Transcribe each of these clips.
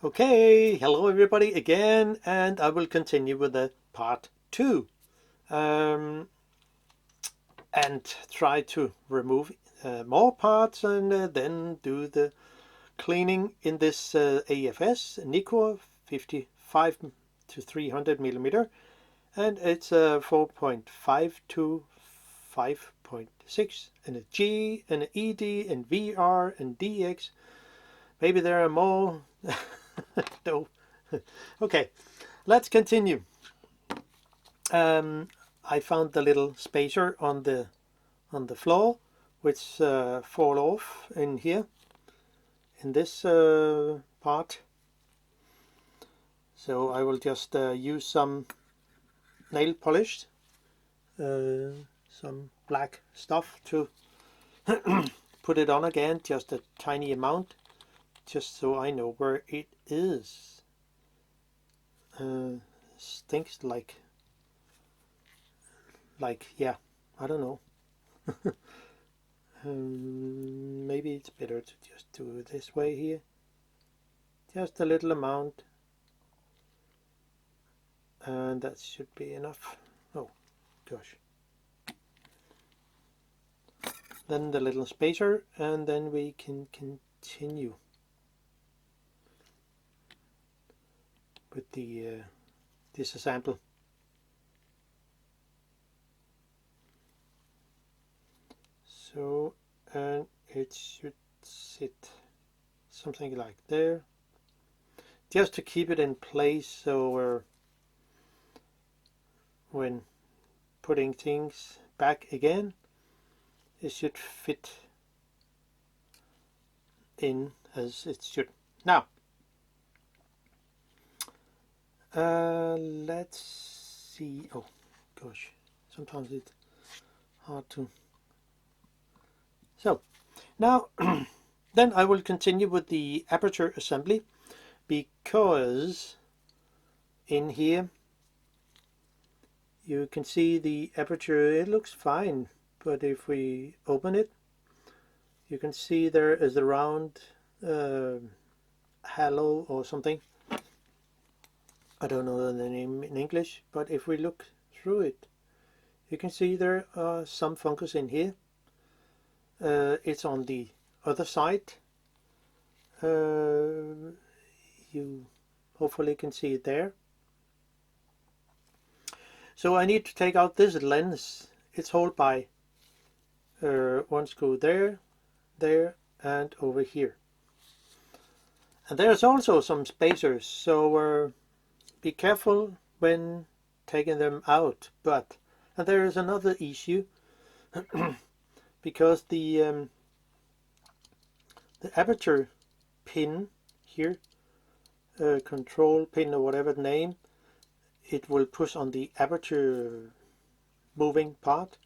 Okay, hello everybody again, and I will continue with the part 2 and try to remove more parts and then do the cleaning in this AF-s Nikkor 55 to 300 millimeter, and it's 4.5 to 5.6 and a G and an ED and VR and DX. Maybe there are more. No. Okay, let's continue. I found the little spacer on the floor, which fall off in here in this part. So I will just use some nail polish, some black stuff to put it on again, just a tiny amount, just so I know where it is. Stinks like yeah, I don't know. Maybe it's better to just do it this way here, just a little amount, and that should be enough. Oh gosh. Then the little spacer, and then we can continue with the disassemble. So, and it should sit something like there, just to keep it in place, so when putting things back again, it should fit in as it should. Now, let's see. Oh gosh, sometimes it's hard to. So now then I will continue with the aperture assembly, because in here you can see the aperture. It looks fine, but if we open it, you can see there is a round halo or something. I don't know the name in English, but if we look through it, you can see there are some fungus in here. It's on the other side. You hopefully can see it there. So I need to take out this lens. It's held by one screw there, there, and over here. And there's also some spacers, so be careful when taking them out. And there is another issue because the aperture pin here, control pin or whatever the name, it will push on the aperture moving part.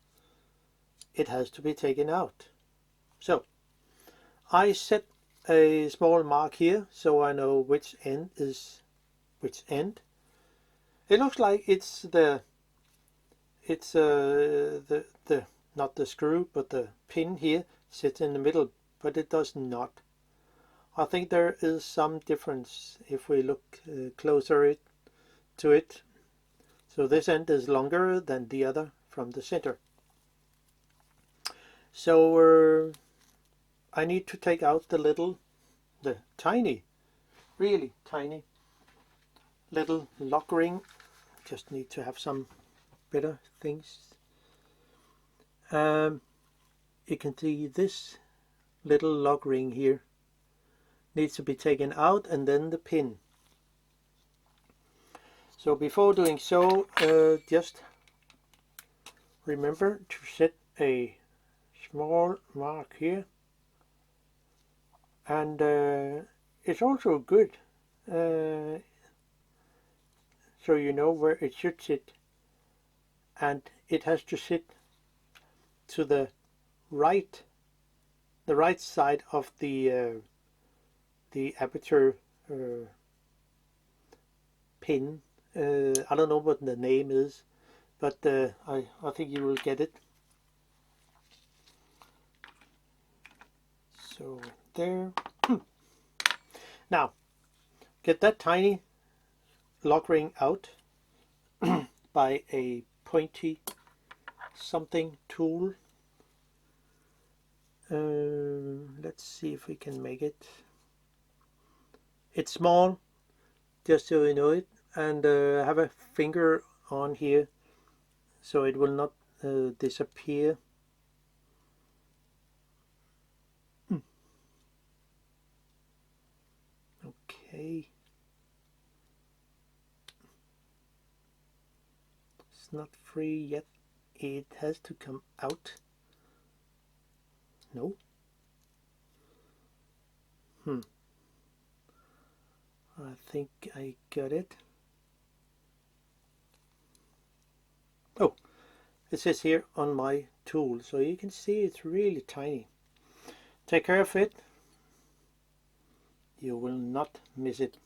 It has to be taken out. So I set a small mark here so I know which end is which end. It looks like it's the not the screw, but the pin here sits in the middle, but it does not. I think there is some difference if we look closer to it. So this end is longer than the other from the center. So I need to take out the tiny, really tiny little lock ring. Just need to have some better things. You can see this little lock ring here needs to be taken out, and then the pin. So before doing so, just remember to set a small mark here, and it's also good so you know where it should sit, and it has to sit to the right side of the aperture pin. I don't know what the name is, but I think you will get it. So there. Now get that tiny lock ring out by a pointy something tool. Let's see if we can make it. It's small, just so you know it, and have a finger on here so it will not disappear. Okay. It's not free yet. It has to come out. No. I think I got it. Oh, it says here on my tool, so you can see it's really tiny. Take care of it. You will not miss it.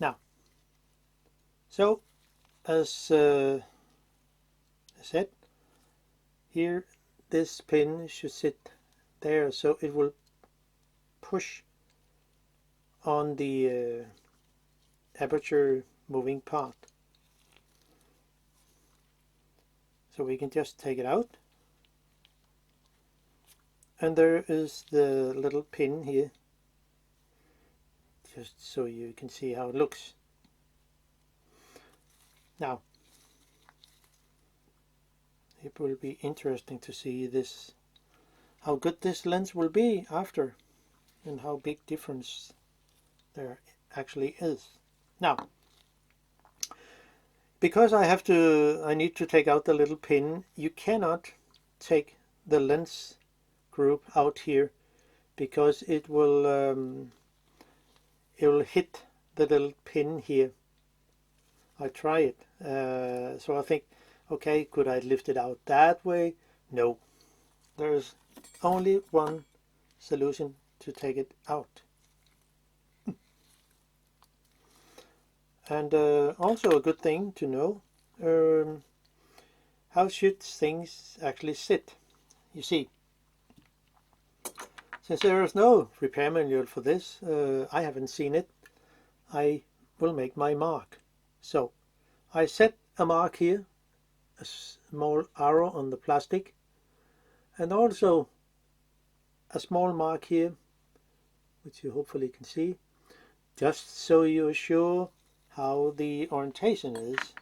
Now, so as I said, here this pin should sit there, so it will push on the aperture moving part. So we can just take it out, and there is the little pin here, just so you can see how it looks. Now, it will be interesting to see this, how good this lens will be after, and how big difference there actually is. Now, because I need to take out the little pin, you cannot take the lens group out here, because it will hit the little pin here. I try it, so I think, okay, could I lift it out that way? No, there's only one solution to take it out. And also a good thing to know, how should things actually sit. You see, since there is no repair manual for this, I haven't seen it, I will make my mark. So I set a mark here, a small arrow on the plastic, and also a small mark here, which you hopefully can see, just so you're sure how the orientation is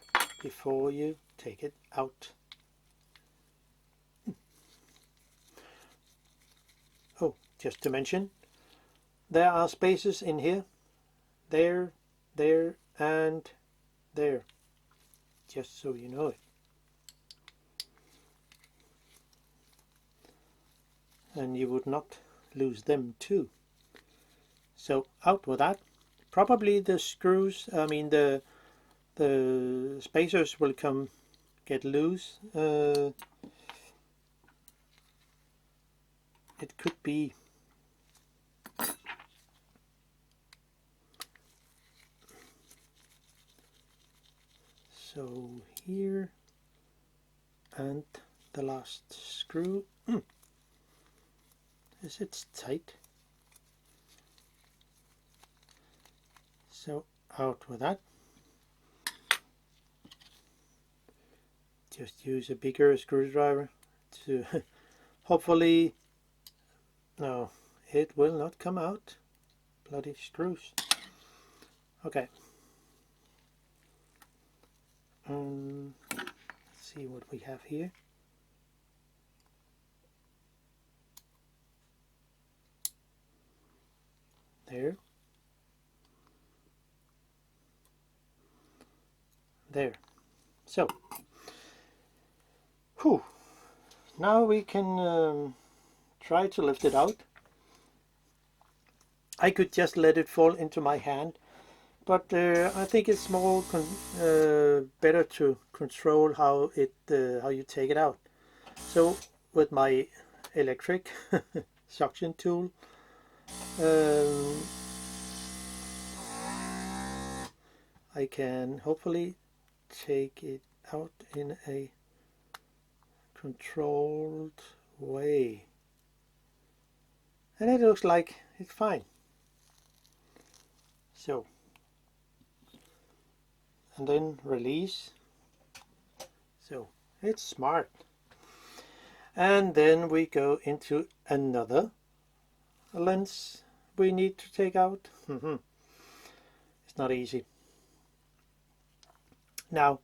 before you take it out. Oh, just to mention, there are spaces in here, there, and there, just so you know it. And you would not lose them too. So out with that. Probably the screws, I mean the spacers will get loose. It could be so here, and the last screw. It's tight. So out with that. Just use a bigger screwdriver to hopefully, no, it will not come out. Bloody screws. Okay. Let's see what we have here. There. There. So, now we can try to lift it out. I could just let it fall into my hand, but I think it's more better to control how you take it out. So with my electric suction tool, I can hopefully take it out in a controlled way. and it looks like it's fine. So, and then release. So it's smart. And then we go into another lens we need to take out. It's not easy. Now,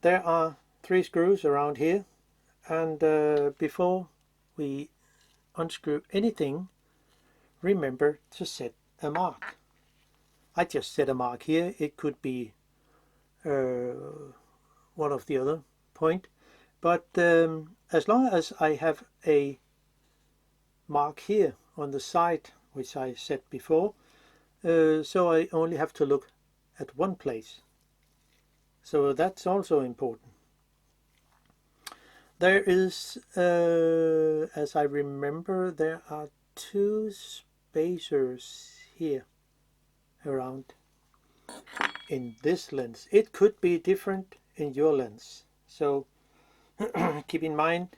there are 3 screws around here, and before we unscrew anything, remember to set a mark. I just set a mark here. It could be one of the other point, but as long as I have a mark here on the side, which I said before, so I only have to look at one place. So that's also important. There is, as I remember, there are 2 spacers here around in this lens. It could be different in your lens, so keep in mind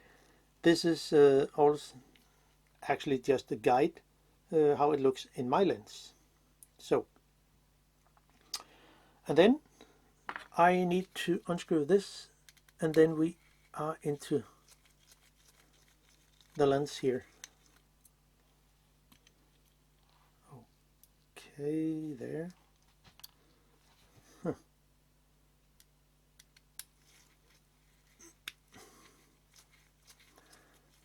this is also actually just a guide how it looks in my lens. So, and then I need to unscrew this, and then we are into the lens here. Okay, there.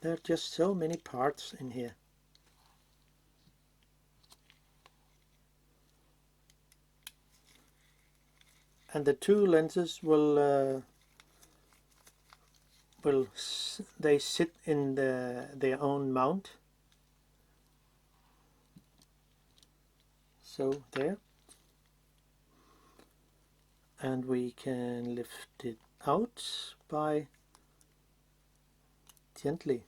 There are just so many parts in here. And the 2 lenses will they sit in their own mount. So there. And we can lift it out by gently,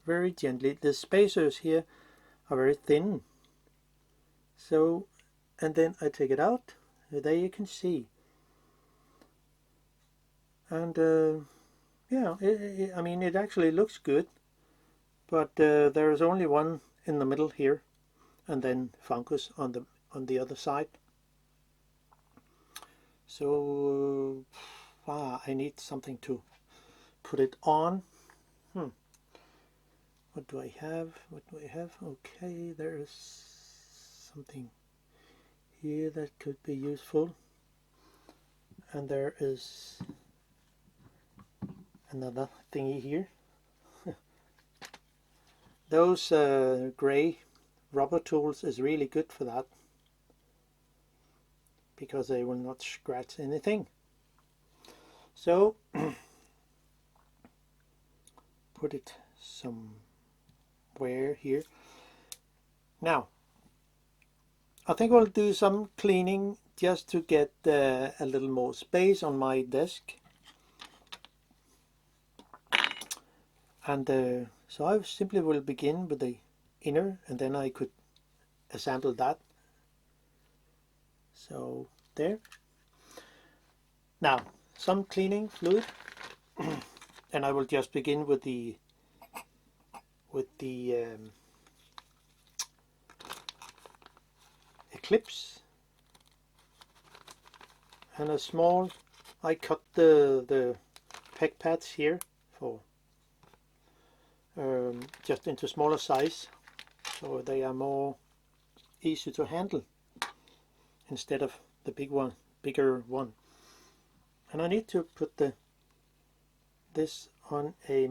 very gently. The spacers here are very thin. So, and then I take it out. There you can see. And yeah, I mean, it actually looks good, but there is only one in the middle here, and then fungus on the other side. So I need something to put it on. What do I have? What do I have? Okay, there is something here that could be useful, and there is another thingy here. Those gray rubber tools is really good for that, because they will not scratch anything. So put it somewhere here. Now I think I'll do some cleaning just to get a little more space on my desk. And so I simply will begin with the inner, and then I could assemble that. So there. Now some cleaning fluid, and I will just begin with the eclipse, and a small. I cut the peg pads here for just into smaller size, so they are more easy to handle instead of the bigger one. And I need to put this on a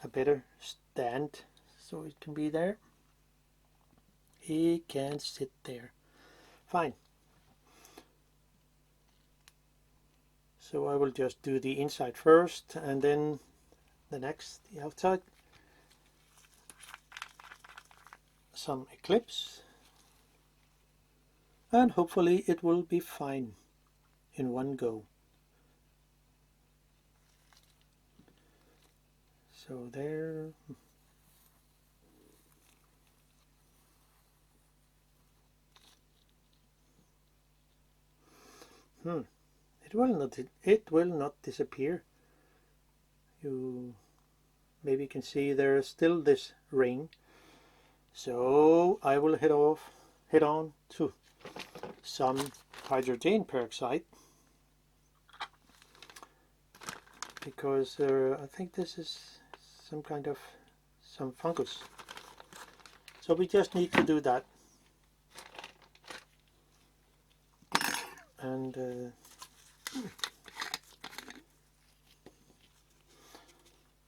better stand, so it can be there. It can sit there fine. So I will just do the inside first, and then the outside. Some eclipse, and hopefully it will be fine in one go. So there. It will not disappear. maybe you can see there is still this ring. So I will head on to some hydrogen peroxide, because I think this is some kind of some fungus. So we just need to do that. And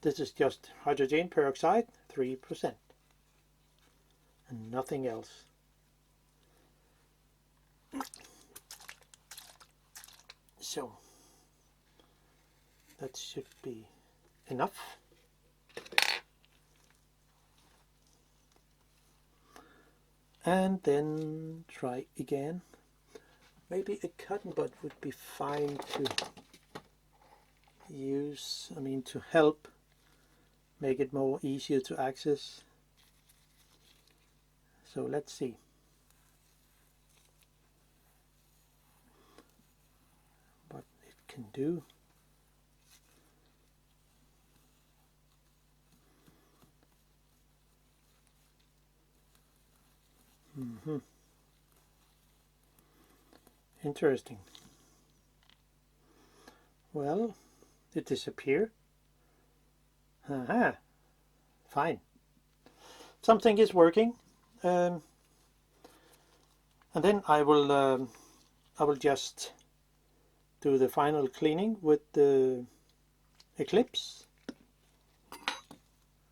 this is just hydrogen peroxide, 3%, and nothing else. So that should be enough. And then try again. Maybe a cotton bud would be fine to use, to help make it more easier to access. So let's see. What it can do. Interesting. Well, it disappeared. Aha, fine. Something is working, and then I will just do the final cleaning with the Eclipse.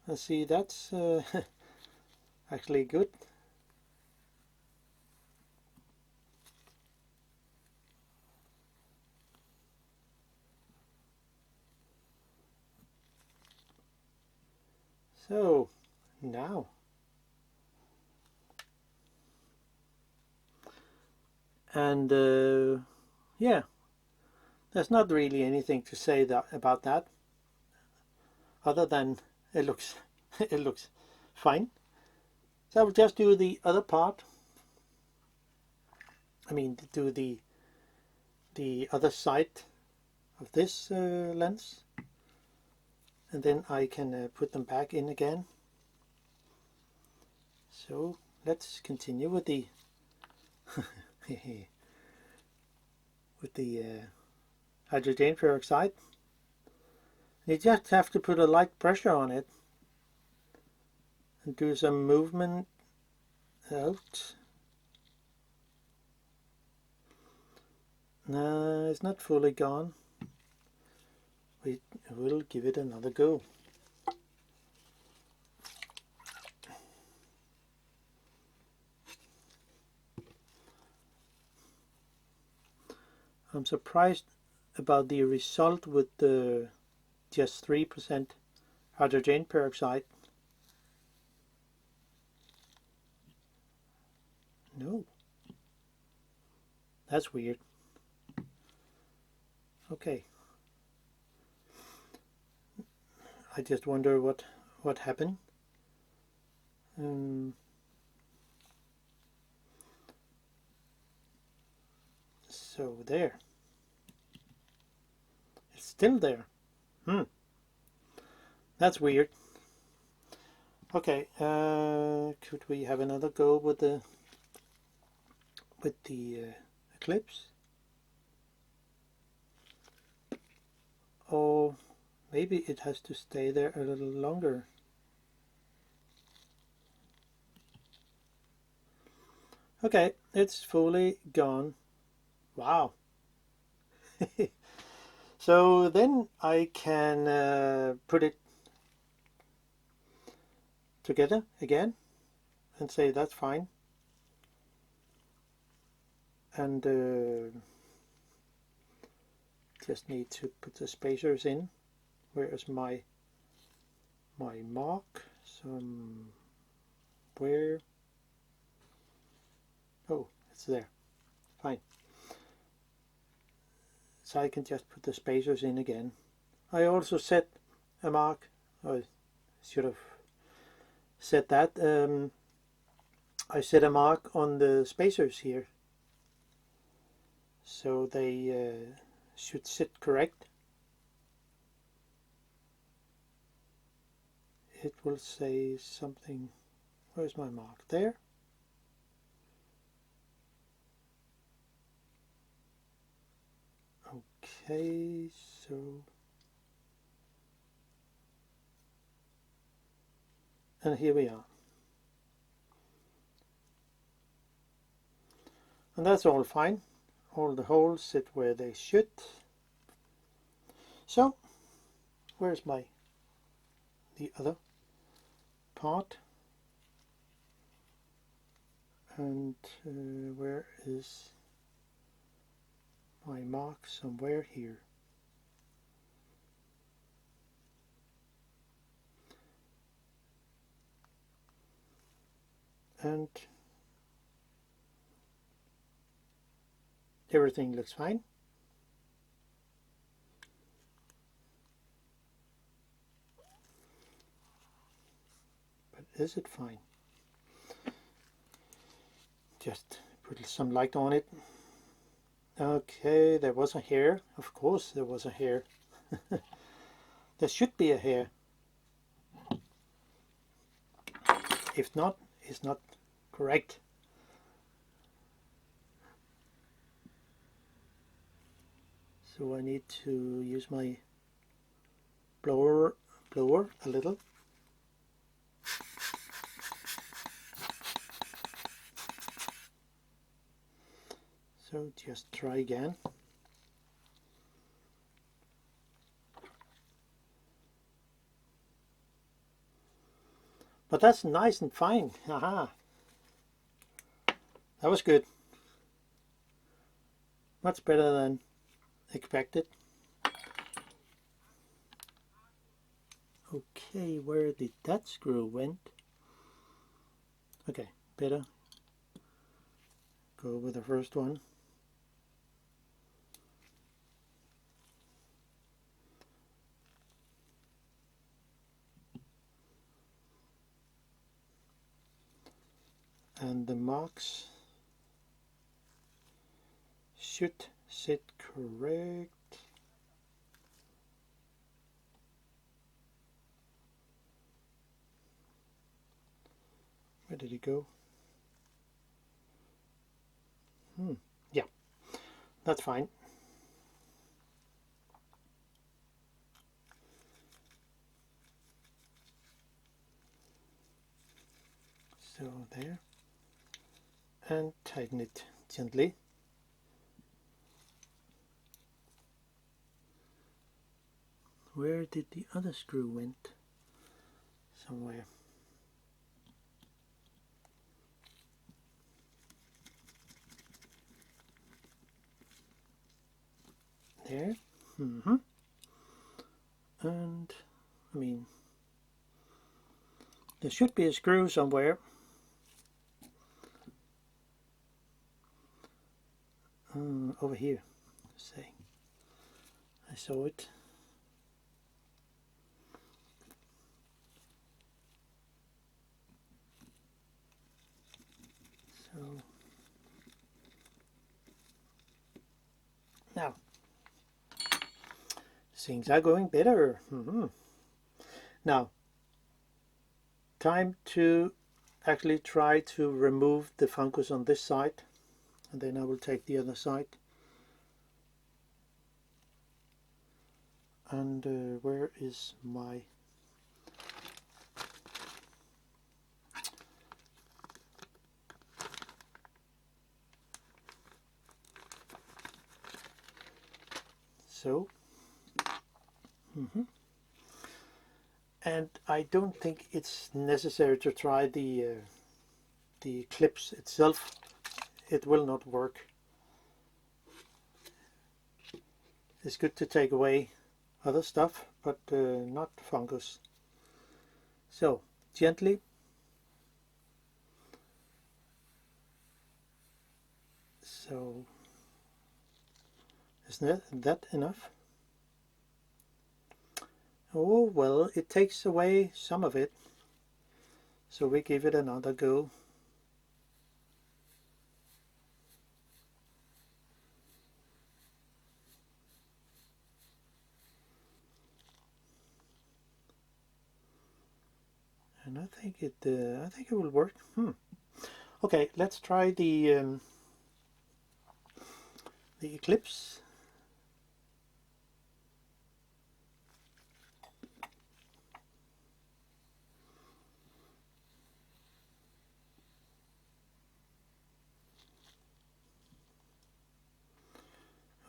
I see that's actually good. So now and yeah, there's not really anything to say about that, other than it looks it looks fine. So I will just do the other part. Do the other side of this lens, and then I can put them back in again. So let's continue with the with the hydrogen peroxide. You just have to put a light pressure on it and do some movement out. No, it's not fully gone. We will give it another go. I'm surprised about the result with the just 3% hydrogen peroxide. No, that's weird. Okay, I just wonder what happened. So there, it's still there. That's weird. Okay, could we have another go with the Eclipse? Or maybe it has to stay there a little longer. Okay, it's fully gone. Wow. So then I can put it together again and say that's fine. And just need to put the spacers in. Where is my mark? Somewhere. Oh, it's there. Fine. So I can just put the spacers in again. I also set a mark. I should have said that. I set a mark on the spacers here, so they should sit correct. it will say something. Where's my mark? There. Okay, so and here we are. And that's all fine. All the holes sit where they should. So, where's the other part? And where is my mark? Somewhere here. And everything looks fine. But is it fine? Just put some light on it. Okay, there was a hair. Of course there was a hair. There should be a hair. If not, it's not correct. So I need to use my blower a little. So just try again. But that's nice and fine. Haha. That was good. Much better than expected. Okay, where did that screw went? Okay, better go with the first one. And the marks should sit correct. Where did it go? Yeah, that's fine. So there. And tighten it gently. Where did the other screw went? Somewhere. There. And I mean, there should be a screw somewhere. Over here, say. I saw it. So now things are going better. Now, time to actually try to remove the fungus on this side, and then I will take the other side. And where is my so and I don't think it's necessary to try the clips itself. It will not work. It's good to take away other stuff, but not fungus. So gently. So isn't that enough? Oh well, it takes away some of it, so we give it another go. and I think it will work. Okay, let's try the eclipse.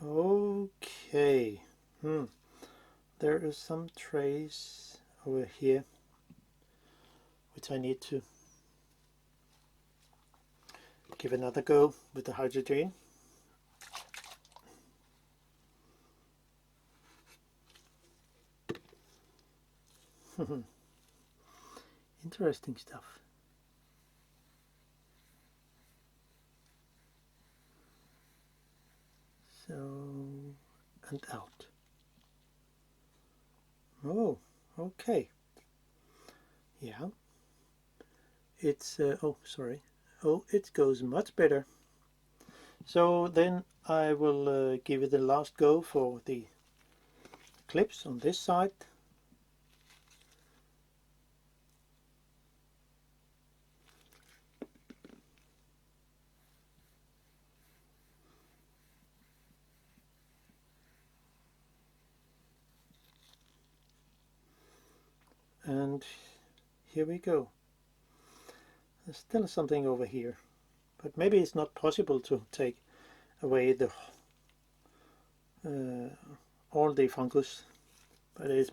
Okay. There is some trace over here which I need to give another go with the hydrogen. Interesting stuff. So, and out. Oh, okay. Yeah. It's, oh, sorry. Oh, it goes much better. So then I will give it the last go for the clips on this side. And here we go. There's still something over here, but maybe it's not possible to take away the all the fungus, but it's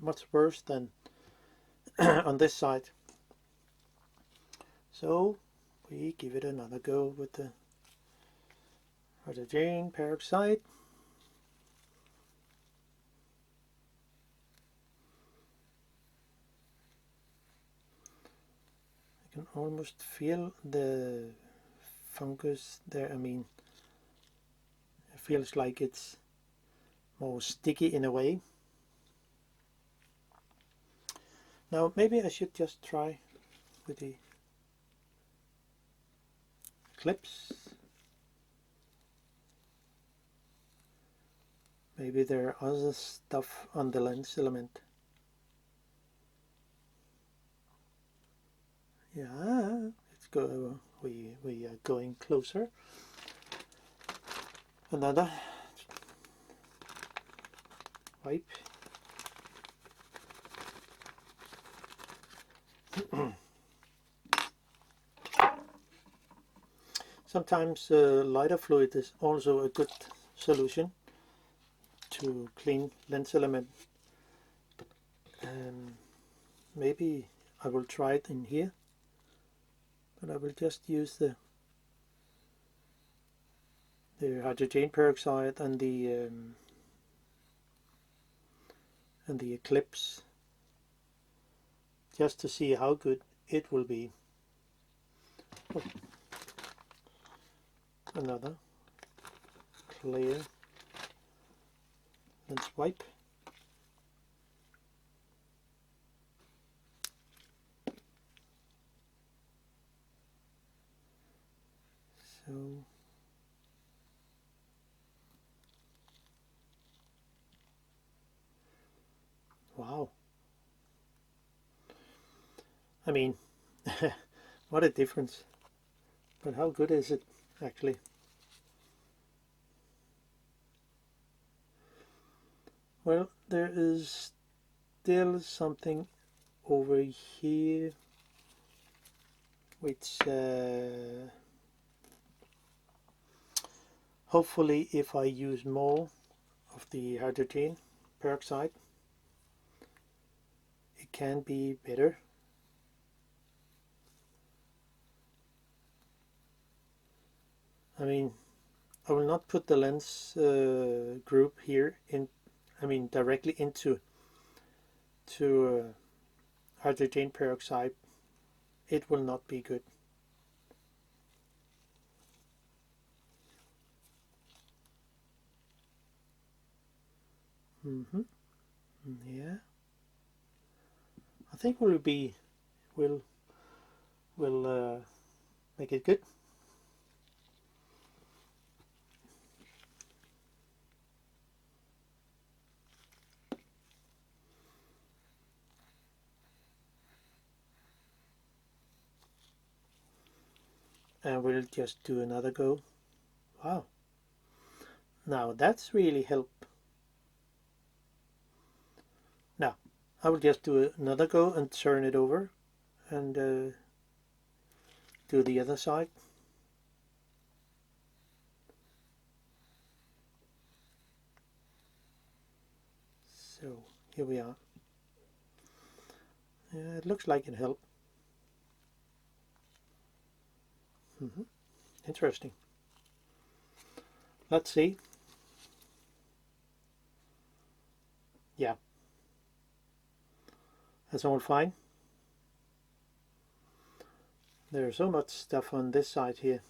much worse than on this side. So we give it another go with the hydrogen peroxide. I can almost feel the fungus there. I mean, it feels like it's more sticky in a way. Now maybe I should just try with the clips. Maybe there are other stuff on the lens element. Yeah, let's go. We are going closer. Another wipe. Sometimes lighter fluid is also a good solution to clean lens element. Maybe I will try it in here, but I will just use the hydrogen peroxide and the eclipse, just to see how good it will be. Oh. Another clear lens wipe. So wow, I mean what a difference, but how good is it actually? Well, there is still something over here which hopefully if I use more of the hydrogen peroxide it can be better. I mean, I will not put the lens group here in, I mean directly into hydrogen peroxide. It will not be good. Yeah, I think we'll make it good. and we'll just do another go. Wow, now that's really help. Now I will just do another go and turn it over and do the other side. So here we are. It looks like it helped. Interesting. Let's see. Yeah, that's all fine. There's so much stuff on this side here.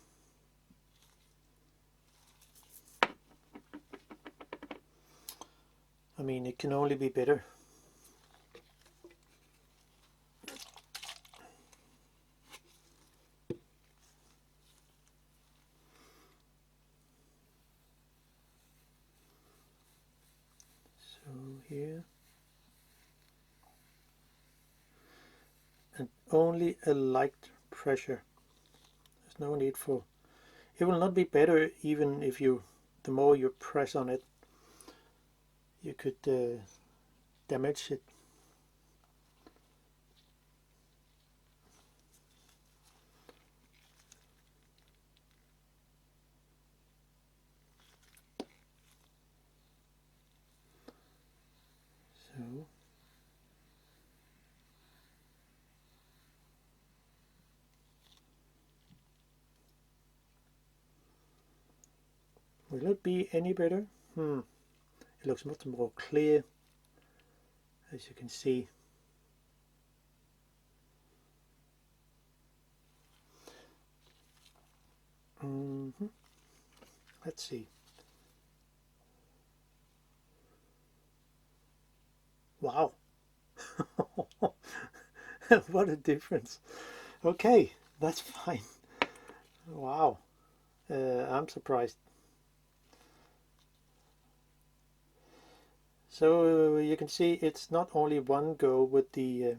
I mean, it can only be better. So here, and only a light pressure. There's no need for, it will not be better even if you, the more you press on it, you could damage it. So will it be any better? It looks much more clear, as you can see. Let's see. Wow. What a difference. Okay, that's fine. Wow. I'm surprised. So you can see it's not only one go with the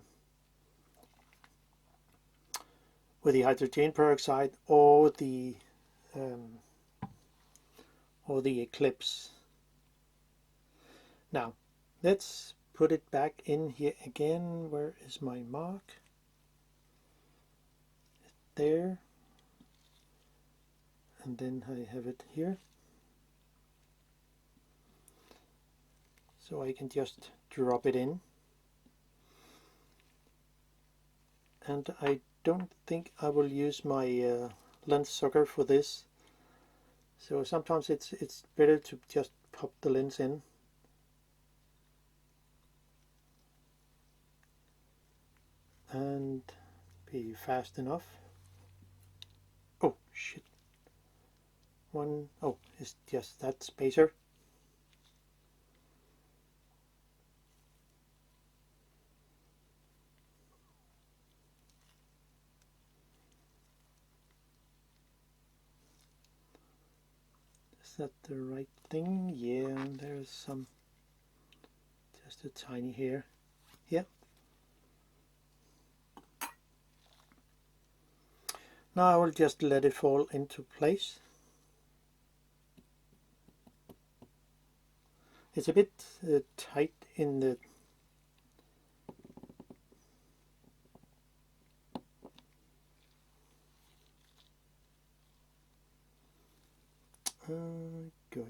hydrogen peroxide or the Eclipse. Now let's put it back in here again. Where is my mark? There, and then I have it here, so I can just drop it in. And I don't think I will use my lens sucker for this, so sometimes it's better to just pop the lens in. And be fast enough. Oh shit. Oh, it's just that spacer. Is that the right thing? Yeah, there's some, just a tiny hair. Yeah. Now I will just let it fall into place. It's a bit tight in the gosh.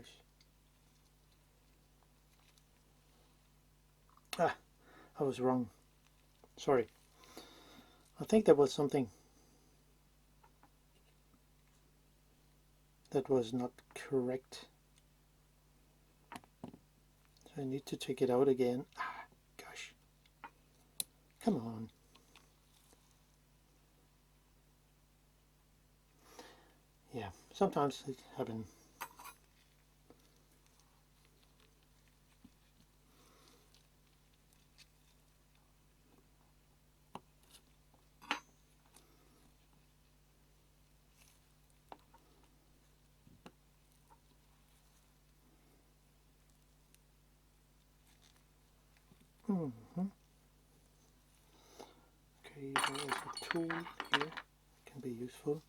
I was wrong. Sorry. I think there was something that was not correct. So I need to take it out again. Gosh. Come on. Yeah, sometimes it happens. Okay, there is a tool here, can be useful.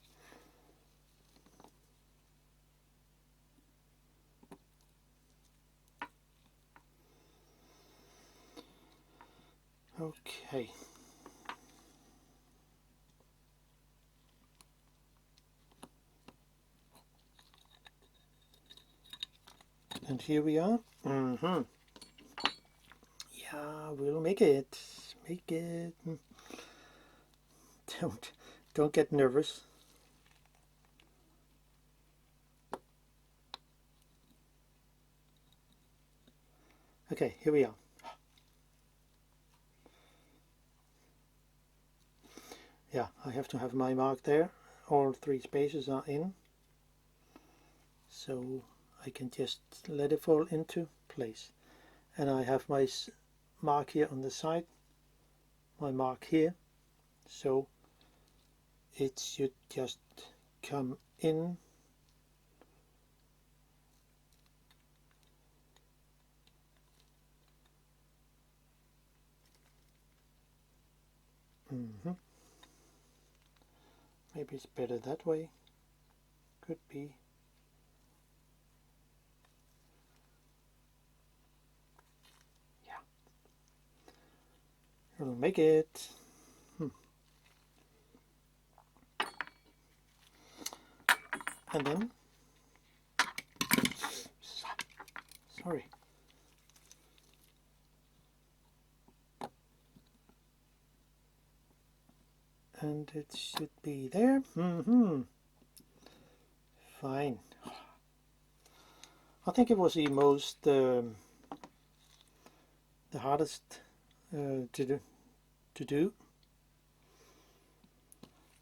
Okay. And here we are. Yeah, we'll make it. Make it. Don't get nervous. Okay, here we are. Yeah, I have to have my mark there. All three spaces are in. So I can just let it fall into place. And I have my mark here on the side, my mark here. So it should just come in. Maybe it's better that way. Could be. Yeah. We'll make it. And then, sorry. And it should be there. Fine. I think it was the most, the hardest to do.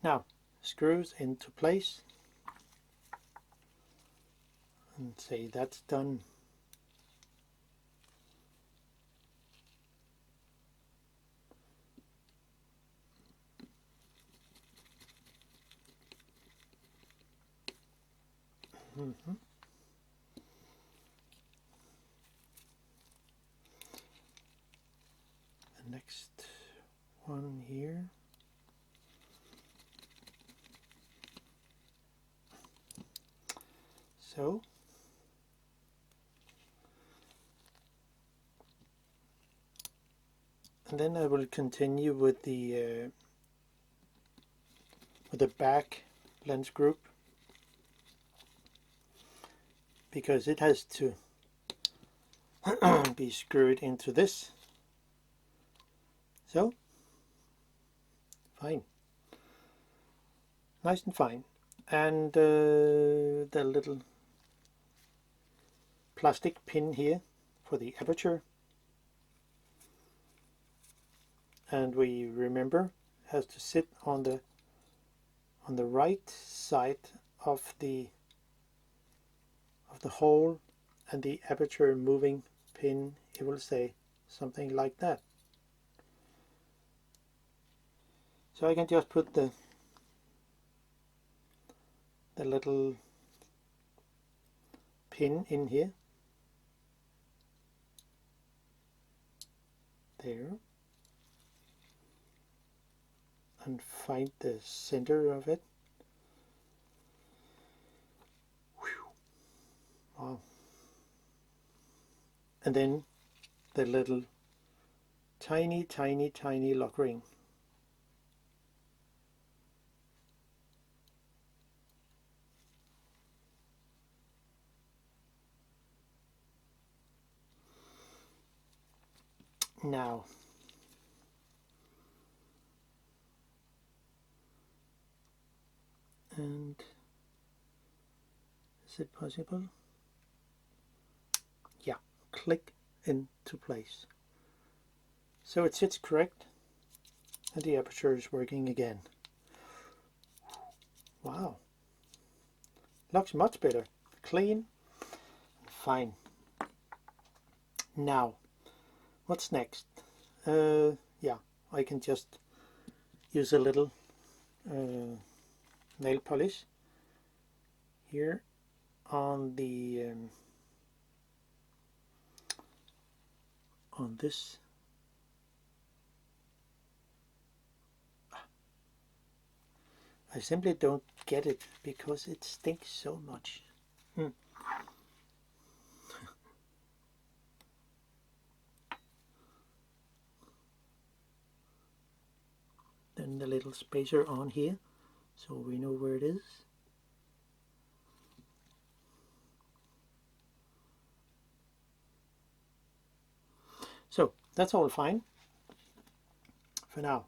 Now, screws into place. And say that's done. The next one here. So and then I will continue with the back lens group, because it has to be screwed into this. So fine, nice and fine. And the little plastic pin here for the aperture, and we remember has to sit on the right side of the hole, and the aperture moving pin, it will say something like that. So I can just put the little pin in here, there, and find the center of it. Wow. And then the little tiny lock ring. Now, and is it possible? Yeah, click into place. So it sits correct, and the aperture is working again. Wow, looks much better, clean, fine. Now, what's next? Yeah, I can just use a little nail polish here on the on this. I simply don't get it because it stinks so much. then the little spacer on here so we know where it is. So that's all fine for now.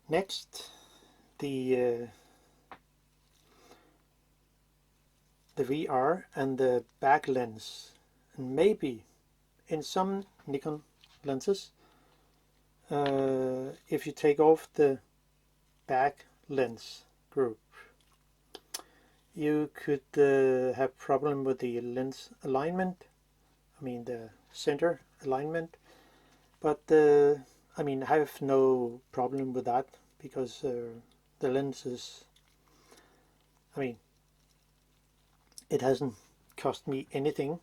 Next, the VR and the back lens, and maybe in some Nikon lenses, if you take off the back lens group, you could have problem with the lens alignment. I mean the center alignment, but I mean I have no problem with that because the lens is, I mean, it hasn't cost me anything.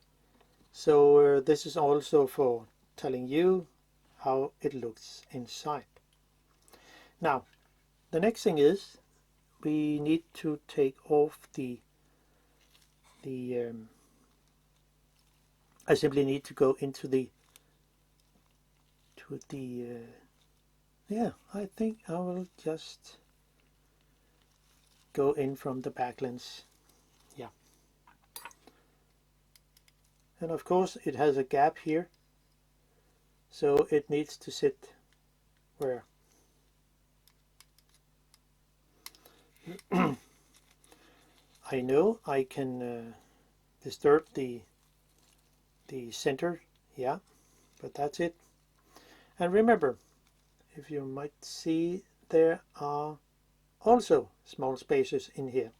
So this is also for telling you how it looks inside. Now the next thing is we need to take off the I simply need to go into the yeah, I think I will just go in from the back lens. Yeah, and of course it has a gap here, so it needs to sit where I know I can disturb the center, yeah, but that's it. And remember, if you might see, there are also small spacers in here,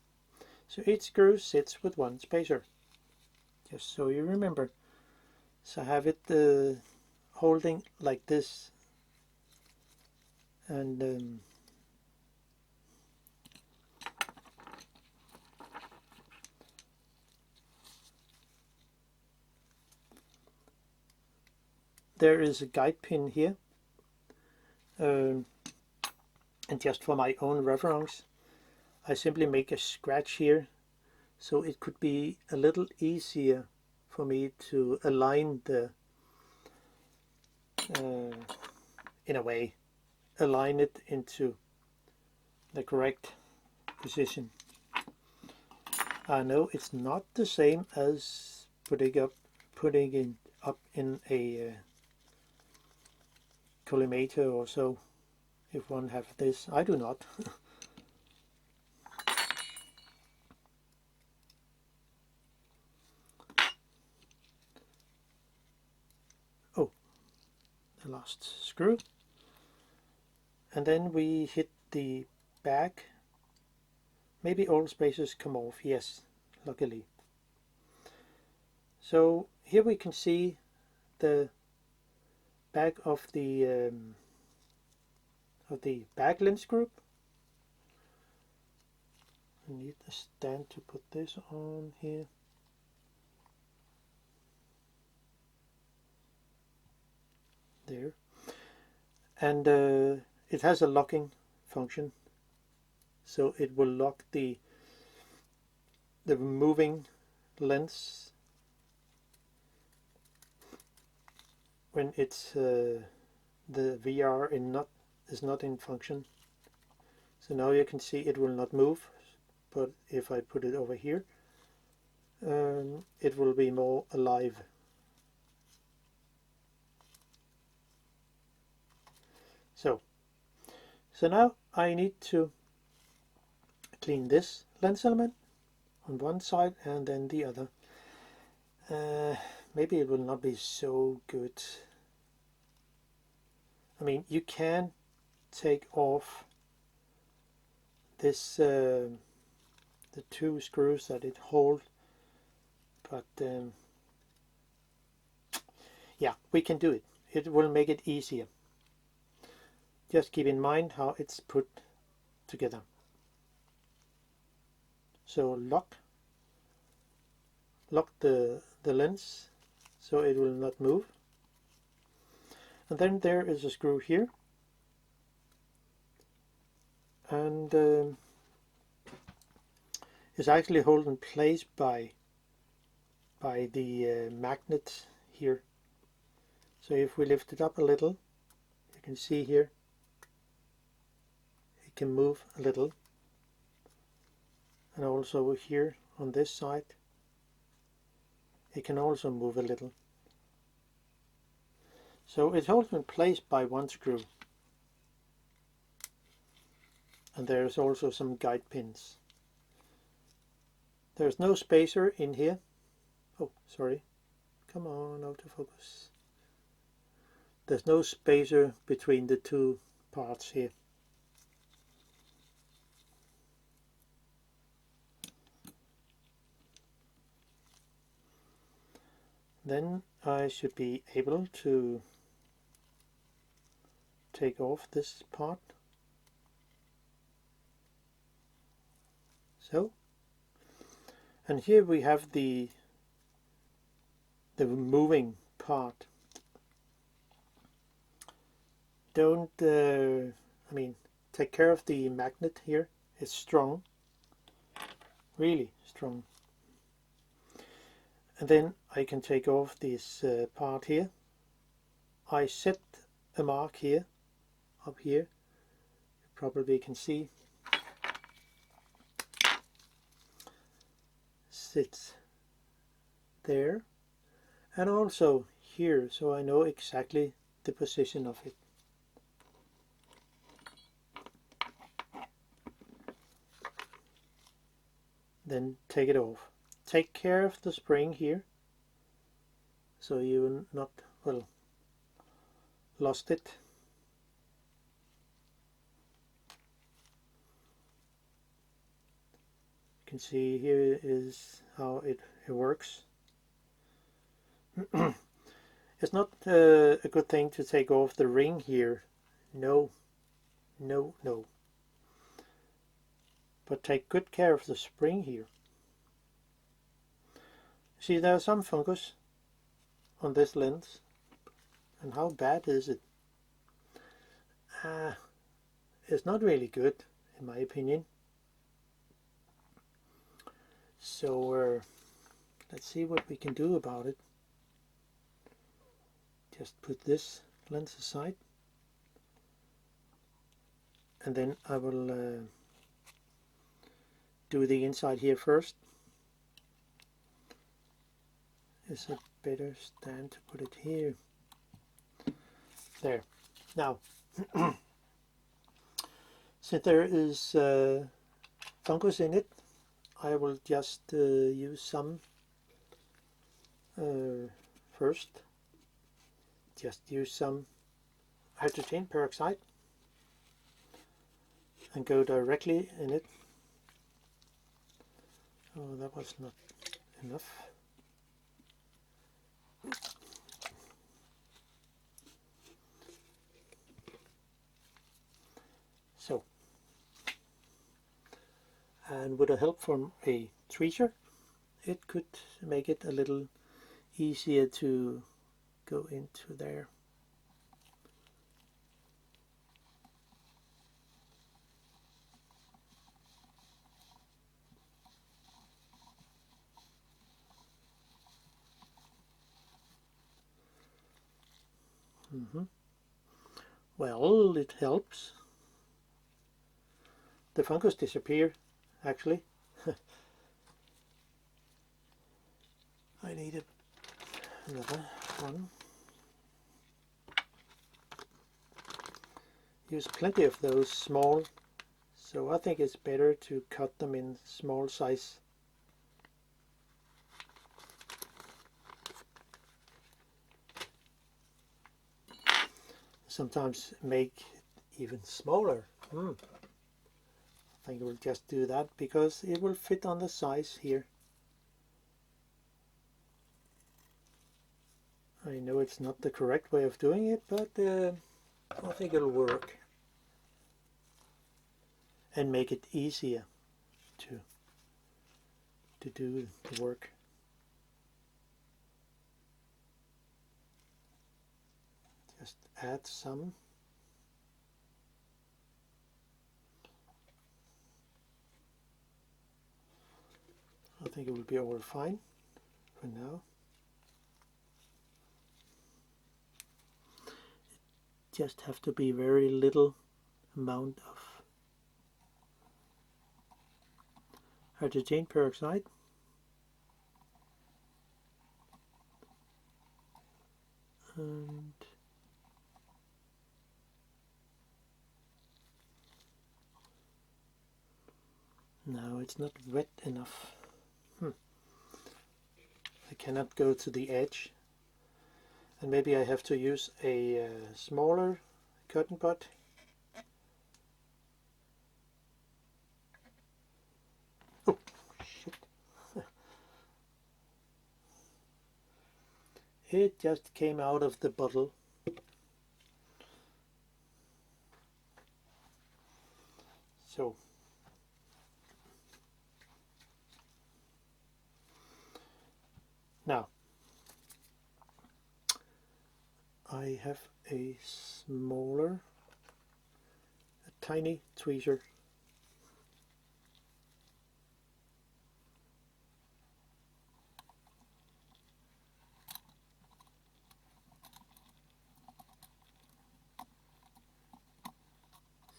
so each screw sits with one spacer, just so you remember. So have it holding like this, and there is a guide pin here, and just for my own reference I simply make a scratch here, so it could be a little easier for me to align the in a way align it into the correct position. I know it's not the same as putting it up in a collimator or so, if one have this. I do not. Oh, the last screw, and then we hit the back. Maybe all spacers come off, yes, luckily. So here we can see the back of the back lens group. I need a stand to put this on here. There. And it has a locking function, so it will lock the moving lens when it's the VR is not in function. So now you can see it will not move, but if I put it over here, it will be more alive. So now I need to clean this lens element on one side and then the other. Maybe it will not be so good. I mean, you can take off this the two screws that it holds, but yeah, we can do it. It will make it easier. Just keep in mind how it's put together. So lock the lens so it will not move. And then there is a screw here, and it's actually held in place by the magnet here. So if we lift it up a little, you can see here it can move a little, and also here on this side it can also move a little. So it holds in place by one screw, and there's also some guide pins. There's no spacer in here. Oh, sorry, come on, autofocus. There's no spacer between the two parts here. Then I should be able to take off this part. So, and here we have the moving part. Don't take care of the magnet here. It's strong, really strong. And then I can take off this part here. I set a mark here, up here. You probably can see. Sits there, and also here, so I know exactly the position of it. Then take it off. Take care of the spring here, so you not, well, lost it. You can see here is how it works. It's not a good thing to take off the ring here. No, no, no. But take good care of the spring here. See, there's some fungus on this lens. And how bad is it? It's not really good, in my opinion. So let's see what we can do about it. Just put this lens aside, and then I will do the inside here first. Is a better stand to put it here. There. Now, since there is fungus in it, I will just use some first. Just use some hydrogen peroxide and go directly in it. Oh, that was not enough. So, and with the help from a tweezer, it could make it a little easier to go into there. Well, it helps. The fungus disappear, actually. I need another one. Use plenty of those small, so I think it's better to cut them in small size. Sometimes make it even smaller. I think we'll just do that because it will fit on the size here. I know it's not the correct way of doing it, but I think it'll work and make it easier to do the work. Just add some. I think it will be all fine for now. It just have to be very little amount of hydrogen peroxide. And no, it's not wet enough. I cannot go to the edge, and maybe I have to use a smaller cotton bud. Oh shit. It just came out of the bottle. So now I have a smaller, a tiny tweezer.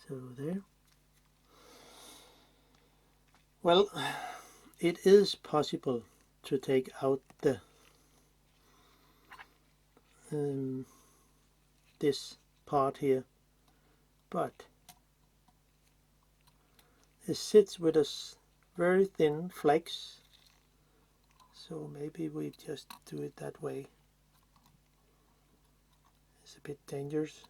So there. Well, it is possible to take out the this part here, but it sits with a very thin flakes, so maybe we just do it that way. It's a bit dangerous.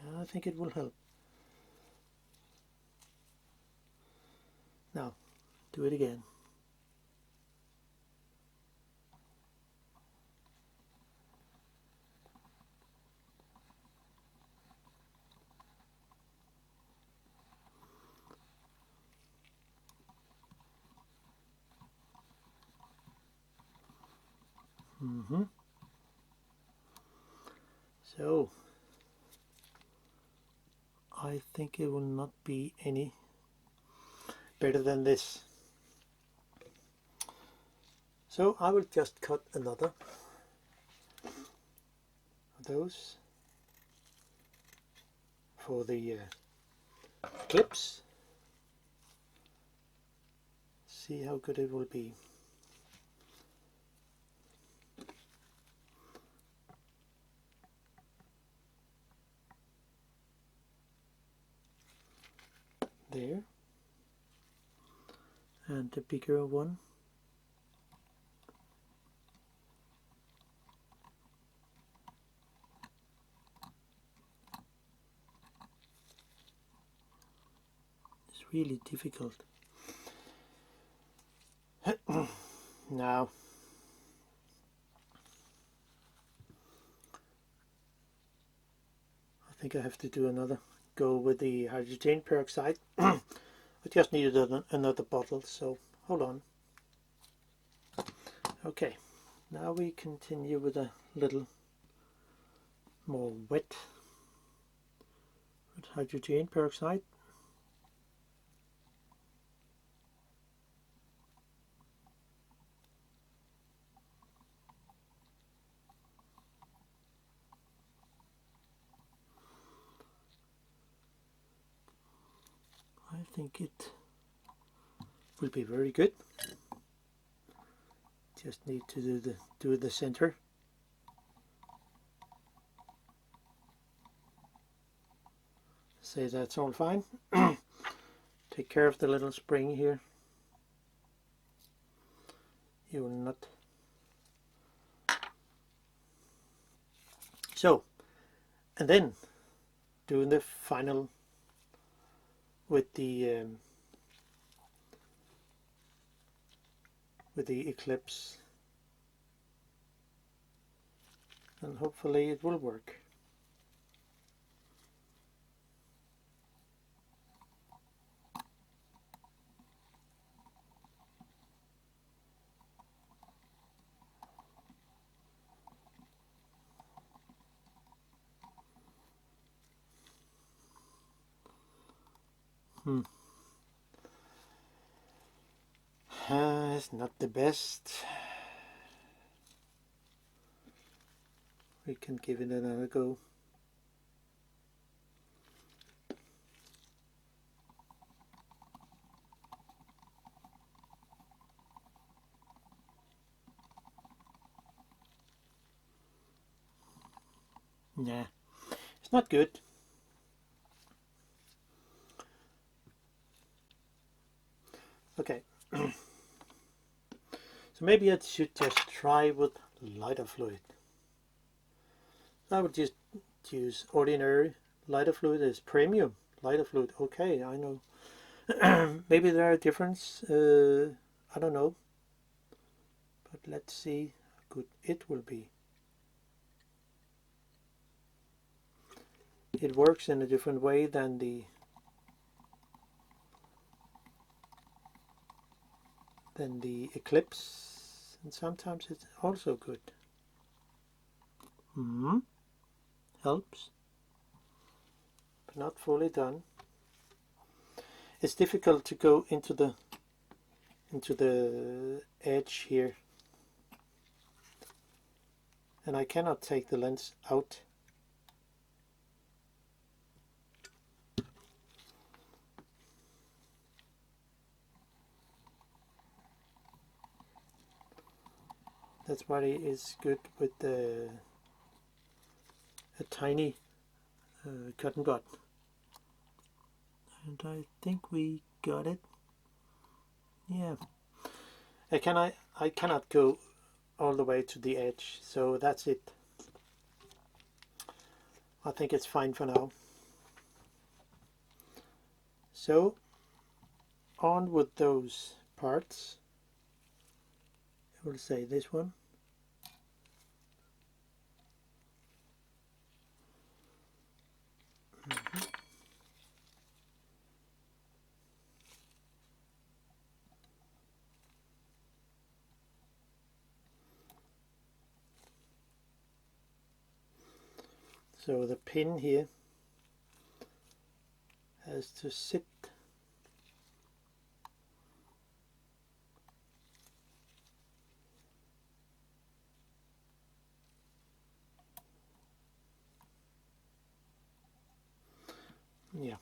Yeah, I think it will help. Now, do it again. So, I think it will not be any better than this. So I will just cut another of those for the clips. See how good it will be. There. And the bigger one. It's really difficult. Now, I think I have to do another go with the hydrogen peroxide. I just needed another bottle, so hold on. Okay, now we continue with a little more wet with hydrogen peroxide. I think it will be very good. Just need to do the center. Say that's all fine. Take care of the little spring here. You will not. So, and then doing the final with the eclipse, and hopefully it will work. It's not the best. We can give it another go. Nah, it's not good. Okay. So maybe I should just try with lighter fluid. I would just use ordinary lighter fluid as premium lighter fluid. Okay, I know. Maybe there are difference. I don't know. But let's see how good it will be. It works in a different way than the Eclipse, and sometimes it's also good. Helps, but not fully done. It's difficult to go into the edge here, and I cannot take the lens out. That's why it is good with a tiny cotton bud. And I think we got it. Yeah. I cannot go all the way to the edge, so that's it. I think it's fine for now. So on with those parts. I will say this one. So the pin here has to sit yeah,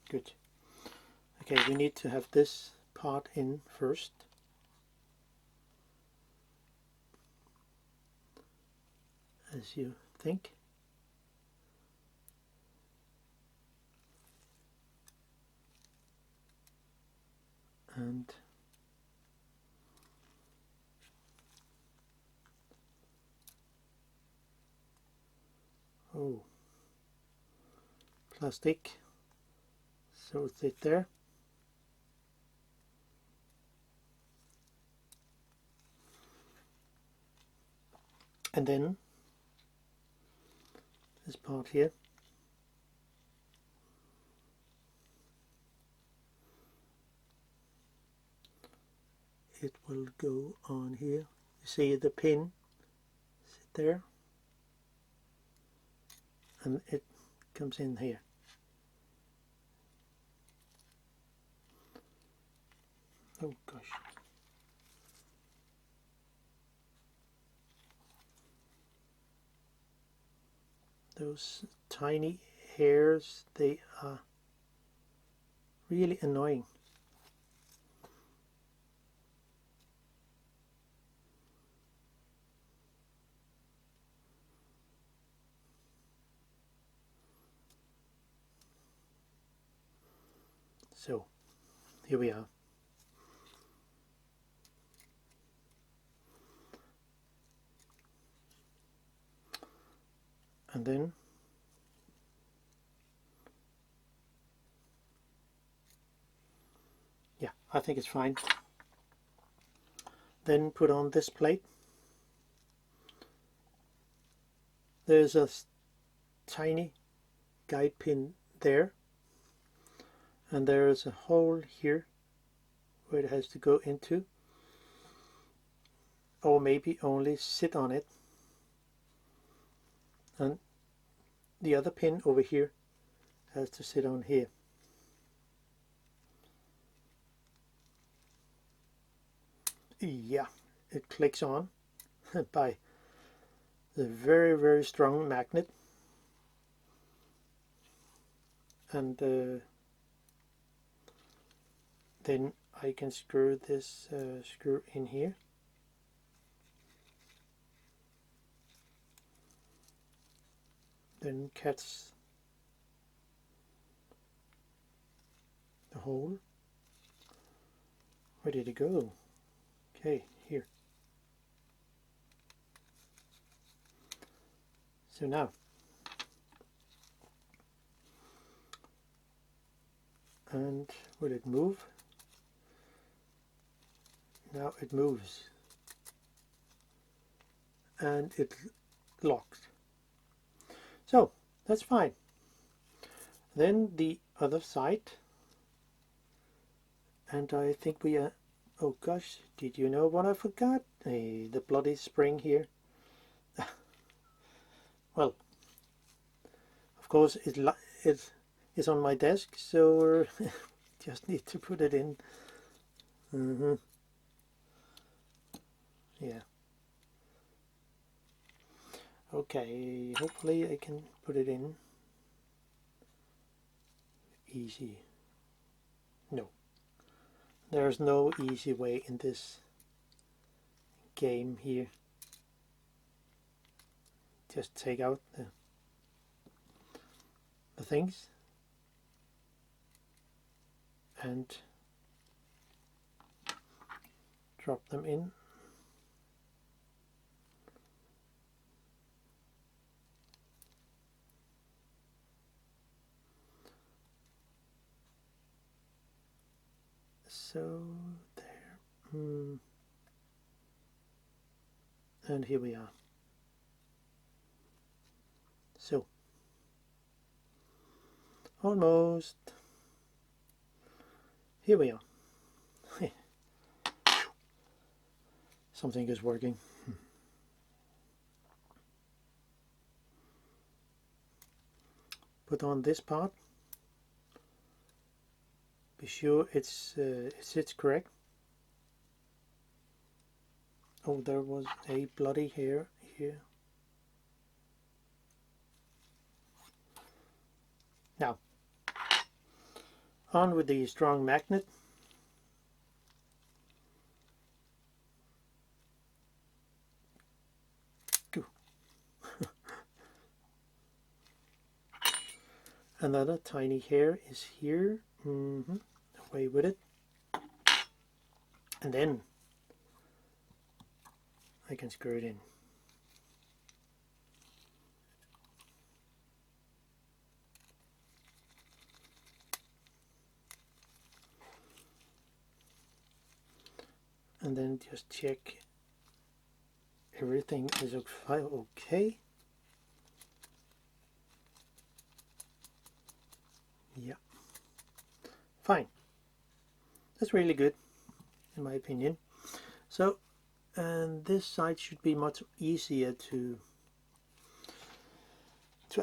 good. Okay, we need to have this part in first. As you think. And oh, plastic, so sit there. And then this part here, it will go on here. You see the pin sit there, and it comes in here. Oh gosh. Those tiny hairs, they are really annoying. So here we are. And then yeah, I think it's fine. Then put on this plate. There's a tiny guide pin there, and there is a hole here where it has to go into, or maybe only sit on it, and the other pin over here has to sit on here. Yeah, it clicks on by the very strong magnet, and then I can screw this screw in here. then catch the hole. Where did it go? Okay, here. So now, and will it move? Now it moves, and it locked. So that's fine. Then the other side, and I think we are, oh gosh, did you know what I forgot? Hey, the bloody spring here. Well, of course it is on my desk, so just need to put it in. Yeah. Okay, hopefully I can put it in easy. No, there's no easy way in this game here. Just take out the things and drop them in. So there, and here we are. So almost. Here we are. Something is working. Put on this part. Be sure it sits correct. Oh, there was a bloody hair here. Now, on with the strong magnet. Another tiny hair is here. Away with it. And then I can screw it in. And then just check everything is okay. Yeah, fine. That's really good in my opinion. So, and this side should be much easier to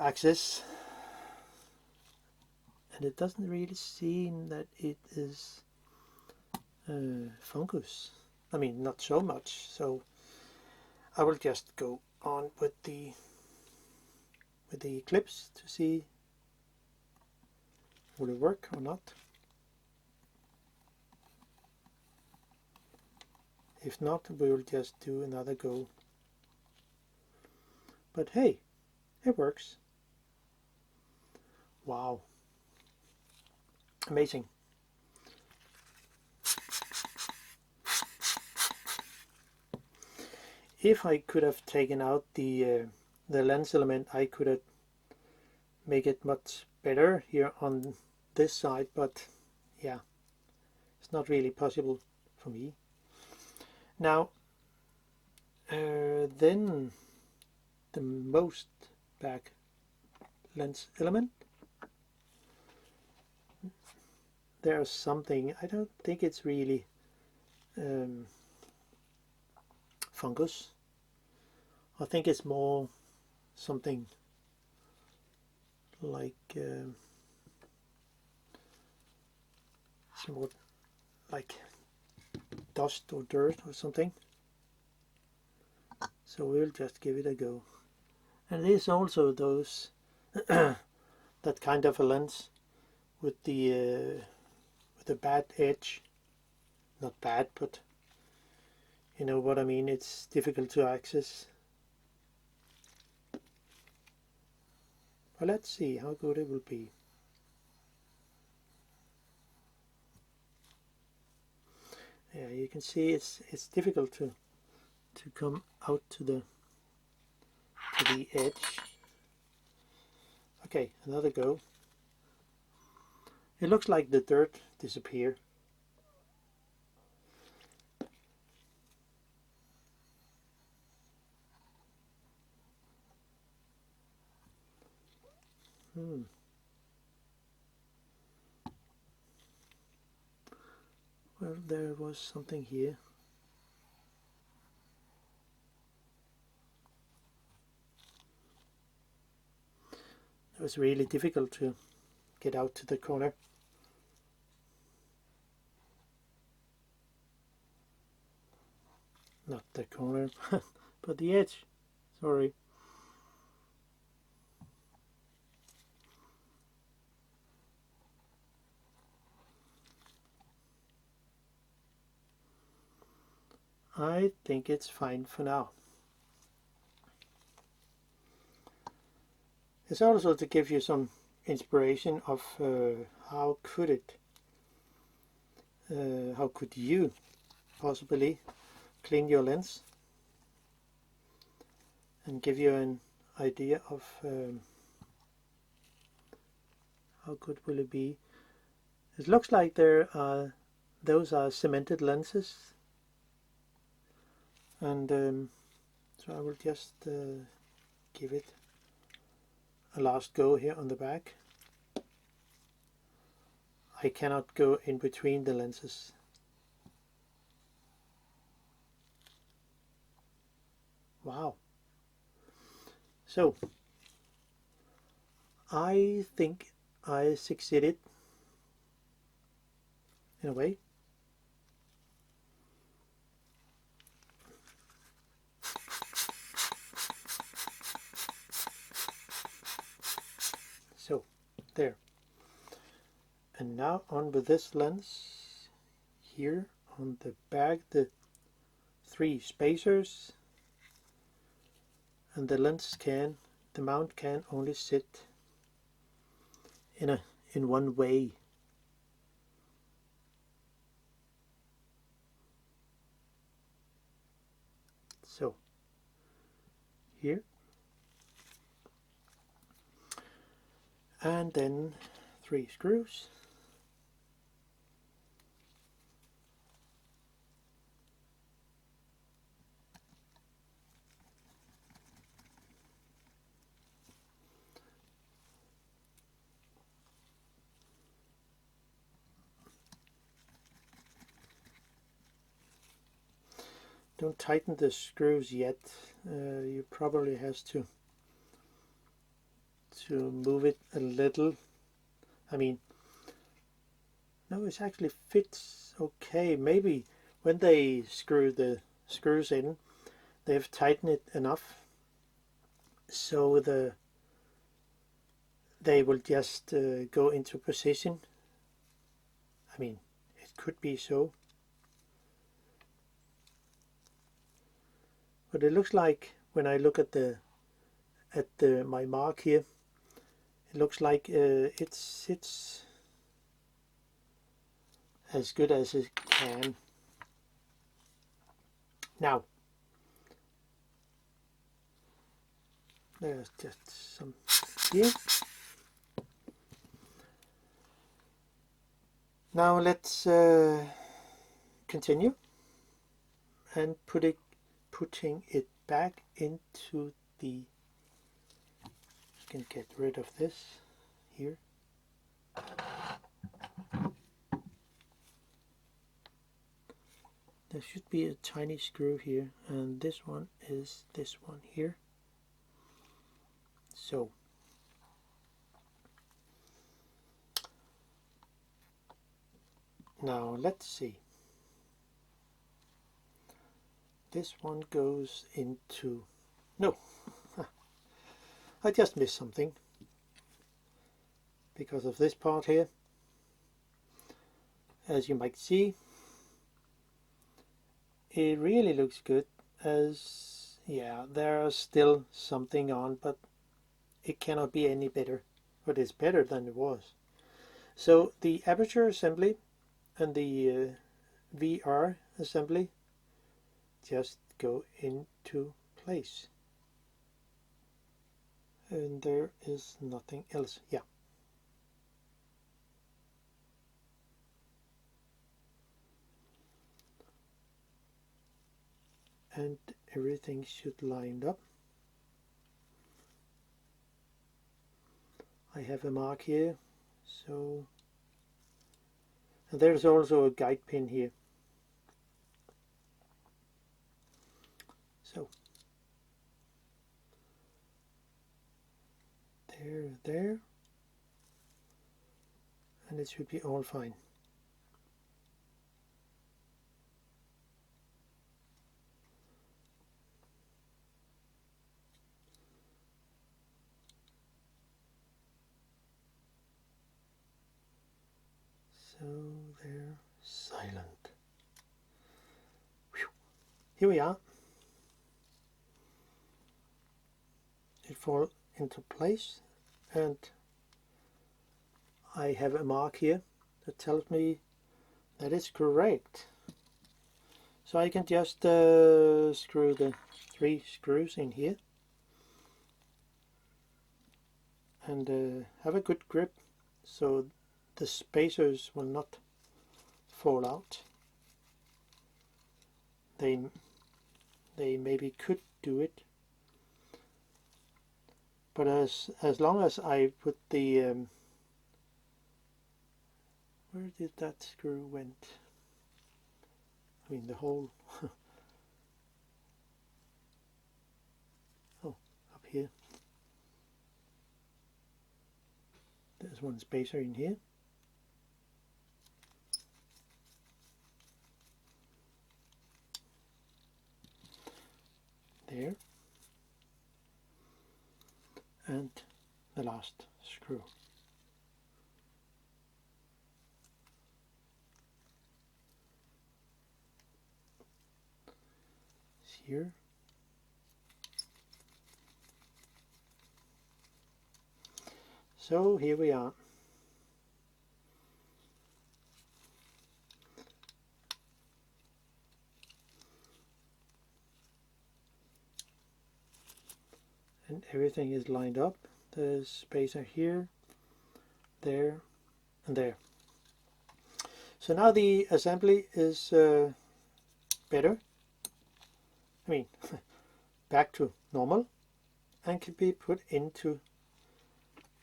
access, and it doesn't really seem that it is fungus. I mean, not so much. So I will just go on with the clips to see will it work or not. If not, we will just do another go. But hey, it works. Wow, amazing. If I could have taken out the lens element, I could have make it much better here on this side, but yeah, it's not really possible for me. Now, then the most back lens element. There's something, I don't think it's really fungus. I think it's more something like somewhat like dust or dirt or something. So we'll just give it a go. And it is also those that kind of a lens with the bad edge. Not bad, but you know what I mean. It's difficult to access. But let's see how good it will be. Yeah, you can see it's difficult to come out to the edge. Okay, another go. It looks like the dirt disappeared. Well, there was something here. It was really difficult to get out to the corner. Not the corner, but the edge. Sorry. I think it's fine for now. It's also to give you some inspiration of how could you possibly clean your lens and give you an idea of how good will it be. It looks like those are cemented lenses, and so I will just give it a last go here on the back. I cannot go in between the lenses. Wow. So I think I succeeded in a way. So there. And now on with this lens here on the back, the 3 spacers, and the mount can only sit in one way. So here, and then 3 screws. Don't tighten the screws yet. You probably has to move it a little. I mean, no, it actually fits okay. Maybe when they screw the screws in, they've tightened it enough so they will just go into position. I mean, it could be so. But it looks like when I look at my mark here, it looks like it's as good as it can. Now, there's just some here. Now let's continue and putting it back into the, you can get rid of this here. There should be a tiny screw here, and this one is this one here. So now let's see. This one goes into, no, I just missed something because of this part here. As you might see, it really looks good, as yeah, there is still something on, but it cannot be any better, but it's better than it was. So the aperture assembly and the VR assembly just go into place. And there is nothing else. Yeah. And everything should line up. I have a mark here, so, and there's also a guide pin here. So there, and it should be all fine. So they're silent. Whew. Here we are. It falls into place, and I have a mark here that tells me that it's correct. So I can just screw the 3 screws in here and have a good grip so the spacers will not fall out. They maybe could do it, but as long as I put the where did that screw went? I mean the hole. Oh, up here. There's one spacer in here. There. And the last screw. It's here. So here we are. And everything is lined up. The spacer here, there, and there. So now the assembly is better. I mean, back to normal, and can be put into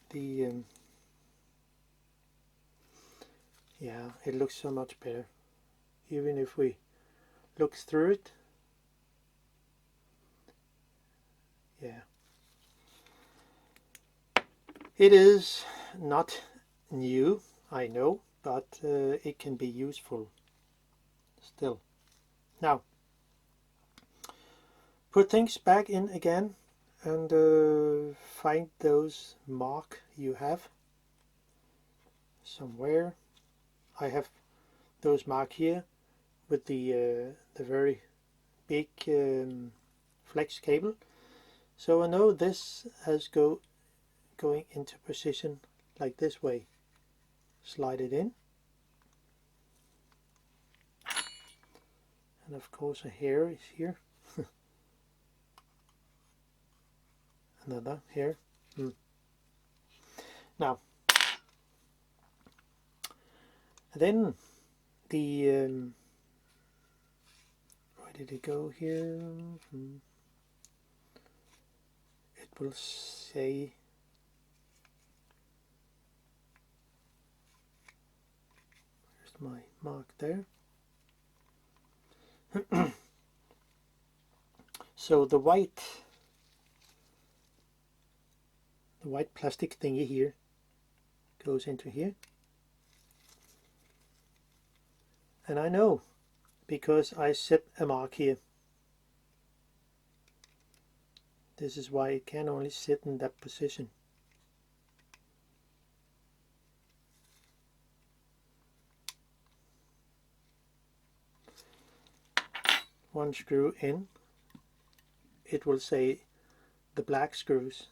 the yeah, it looks so much better. Even if we look through it, yeah. It is not new, I know, but it can be useful still. Now, put things back in again and find those mark you have somewhere. I have those mark here with the very big flex cable, so I know this has going into position like this way. Slide it in, and of course a hair is here. Another hair. Now then the where did it go here? It will say my mark there. So the white plastic thingy here goes into here, and I know because I set a mark here. This is why it can only sit in that position. One screw in, it will say the black screws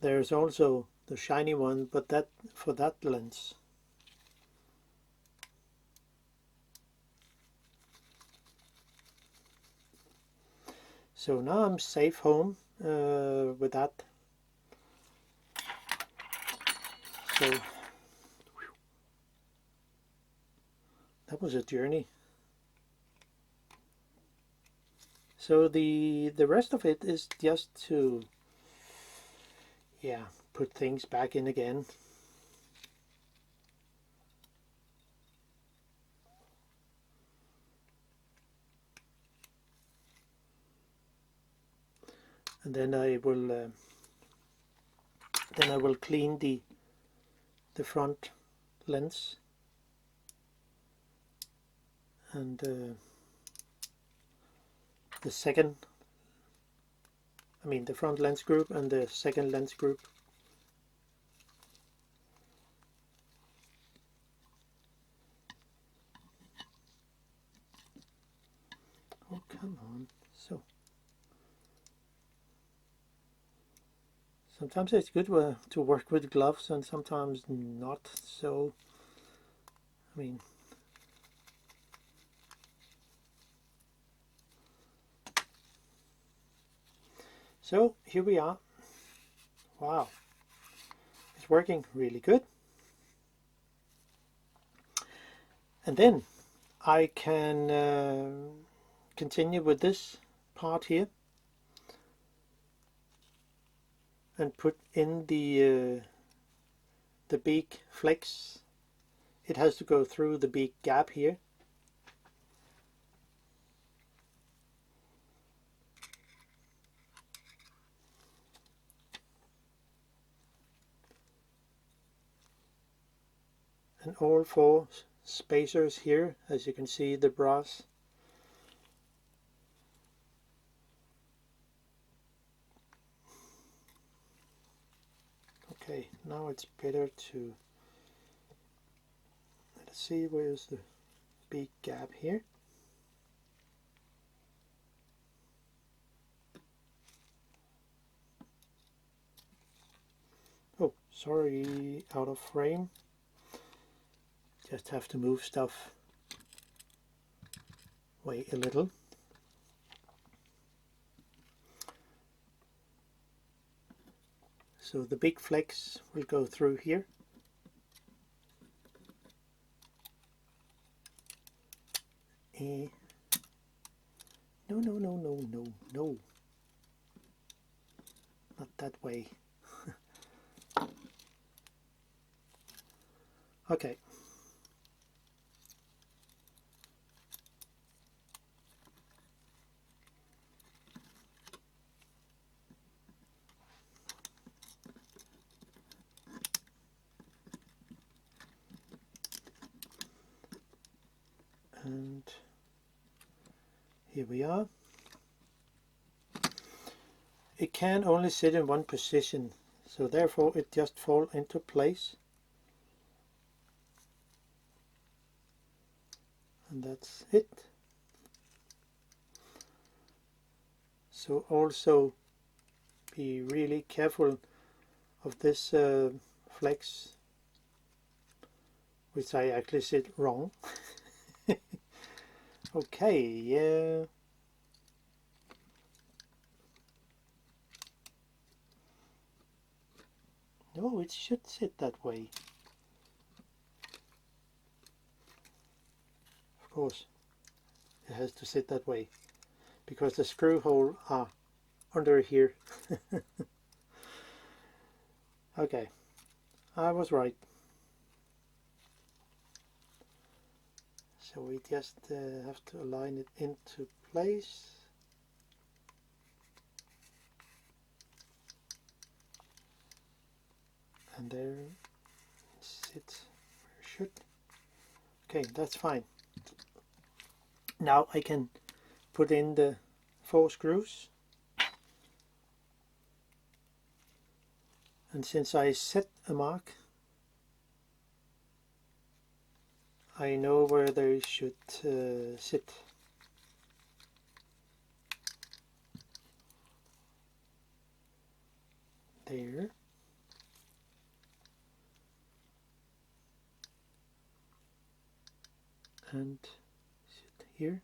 There's also the shiny one, but that for that lens. So now I'm safe home with that. So that was a journey. So the rest of it is just to, yeah, put things back in again. And then I will clean the front lens and the second, the front lens group and the second lens group. Oh, come on. So sometimes it's good to work with gloves and sometimes not. So, so here we are. Wow, it's working really good. And then I can continue with this part here and put in the beak flex. It has to go through the beak gap here. And all four spacers here, as you can see, the brass. Okay, now it's better to, let's see, where's the beak gap here. Oh, sorry, out of frame. Just have to move stuff away a little. So the big flex will go through here. No, no, no, no, no, no. Not that way. Okay. And here we are. It can only sit in one position, so therefore it just falls into place. And that's it. So also be really careful of this flex, which I actually said wrong. Okay, yeah. No, it should sit that way. Of course, it has to sit that way because the screw hole are under here. Okay, I was right. So we just have to align it into place. And there it sits where it should. Okay, that's fine. Now I can put in the 4 screws. And since I set a mark, I know where they should sit. There. and sit here.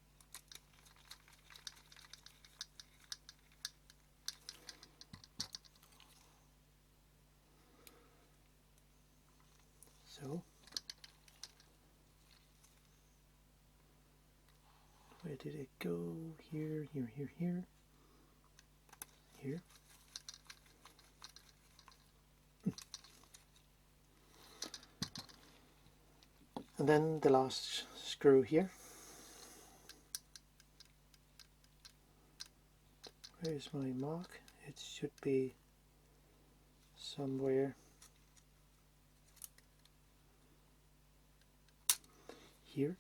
So where did it go? Here, here, here, here, here. And then the last screw here. Where is my mark? It should be somewhere here.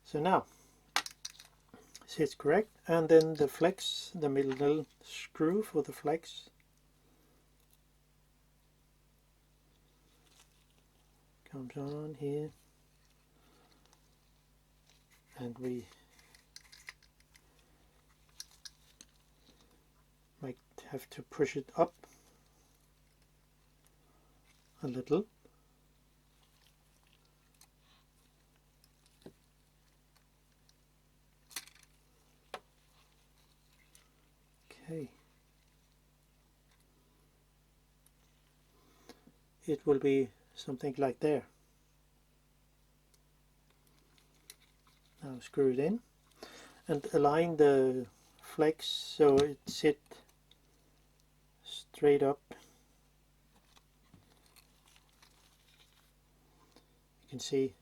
So now sits correct, and then the flex, the middle screw for the flex comes on here, and we might have to push it up a little. Okay. It will be something like there. Now screw it in and align the flex so it sits straight up. You can see,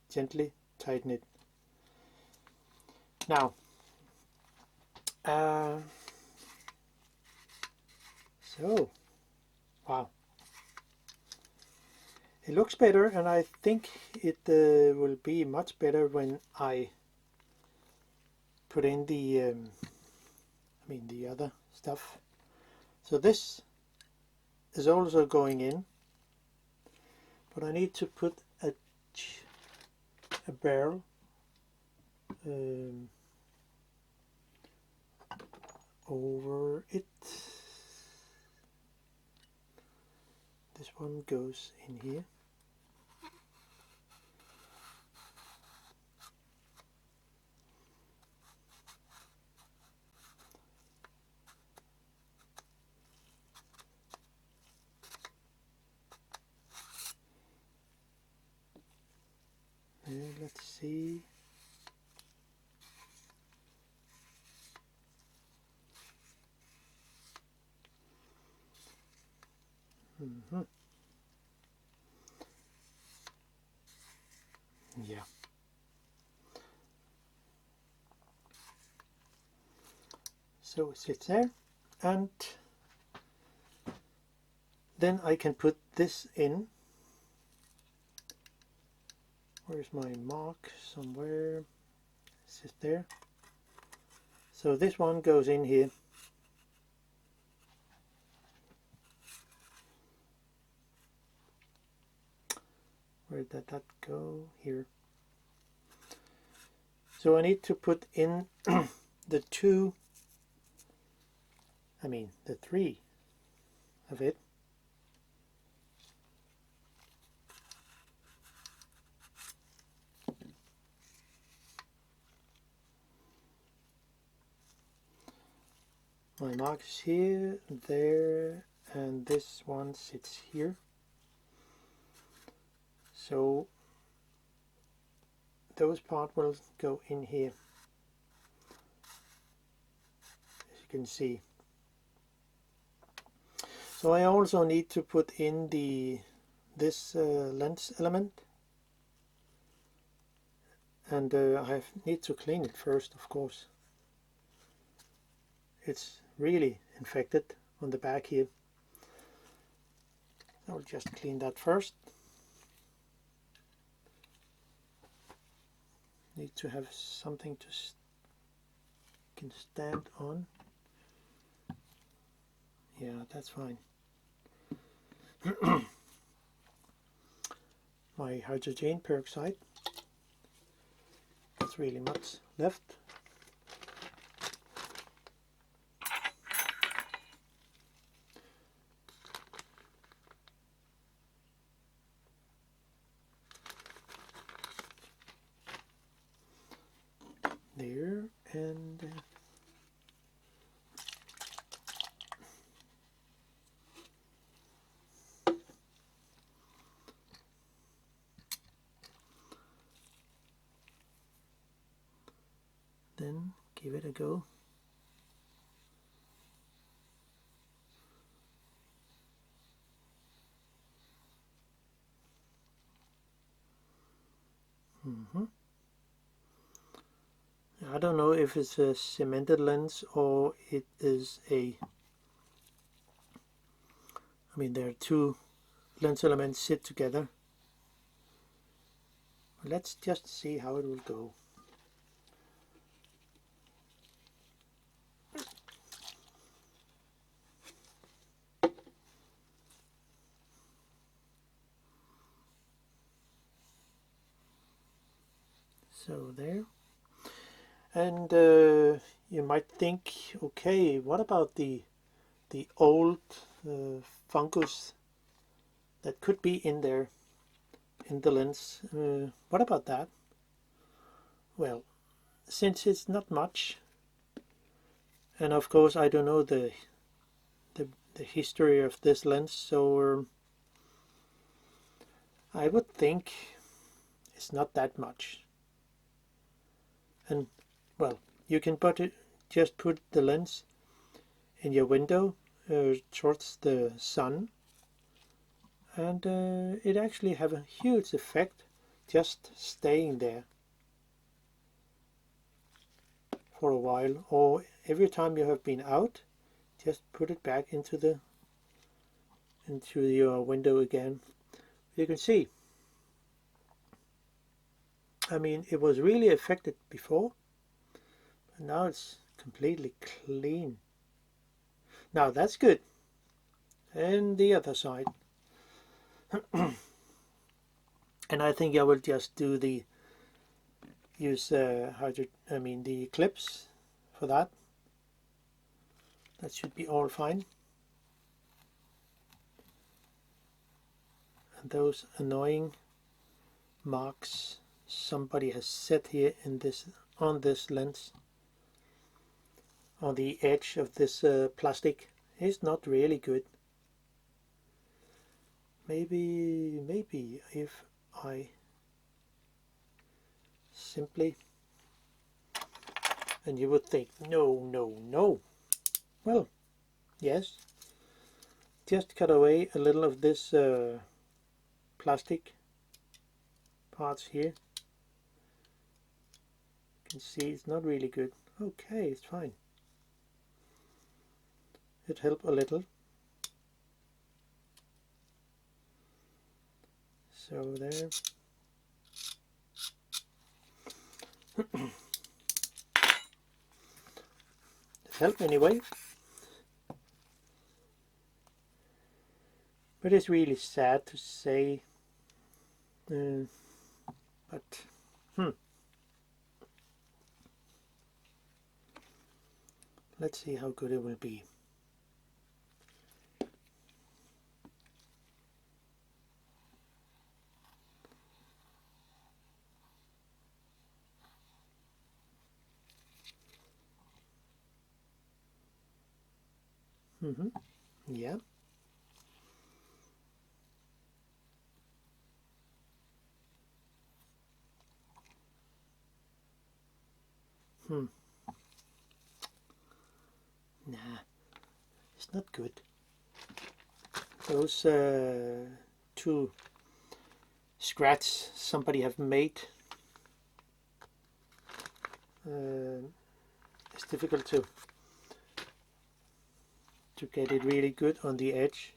gently tighten it. Now so wow, it looks better, and I think it will be much better when I put in the the other stuff. So this is also going in, but I need to put a barrel over it. This one goes in here. Let's see. Yeah. So it sits there, and then I can put this in. Where's my mark? Somewhere. Sit there. So this one goes in here. Where did that go? Here. So I need to put in the three of it. My mark is here, there, and this one sits here. So those parts will go in here, as you can see. So I also need to put in this lens element, and I need to clean it first, of course. It's really infected on the back here. I'll just clean that first. Need to have something to can stand on. Yeah, that's fine. My hydrogen peroxide. There's really much left. there, and then give it a go. I don't know if it's a cemented lens or it is a, I mean there are two lens elements sit together. Let's just see how it will go. So there. And you might think, okay, what about the old fungus that could be in there in the lens? What about that? Well, since it's not much, and of course I don't know the history of this lens, so I would think it's not that much. And well, you can just put the lens in your window towards the sun, and it actually have a huge effect just staying there for a while, or every time you have been out, just put it back into your window again. You can see, I mean, it was really affected before, but now it's completely clean. Now that's good. And the other side. And I think I will just do use the clips for that. That should be all fine. And those annoying marks somebody has set here on this lens, on the edge of this plastic, is not really good. Maybe if I simply, and you would think, no. Well, yes, just cut away a little of this plastic parts here. You can see it's not really good. Okay, it's fine. It helped a little. So there. It helped anyway. But it's really sad to say. But let's see how good it will be. Yeah. Nah, it's not good. Those two scratches somebody have made, it's difficult to get it really good on the edge.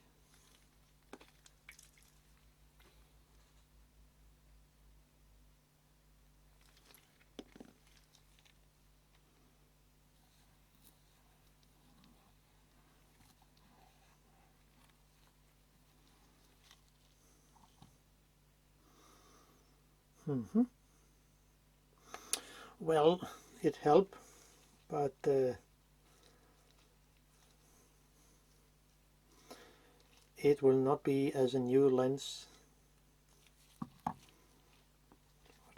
Well, it helped, but it will not be as a new lens. What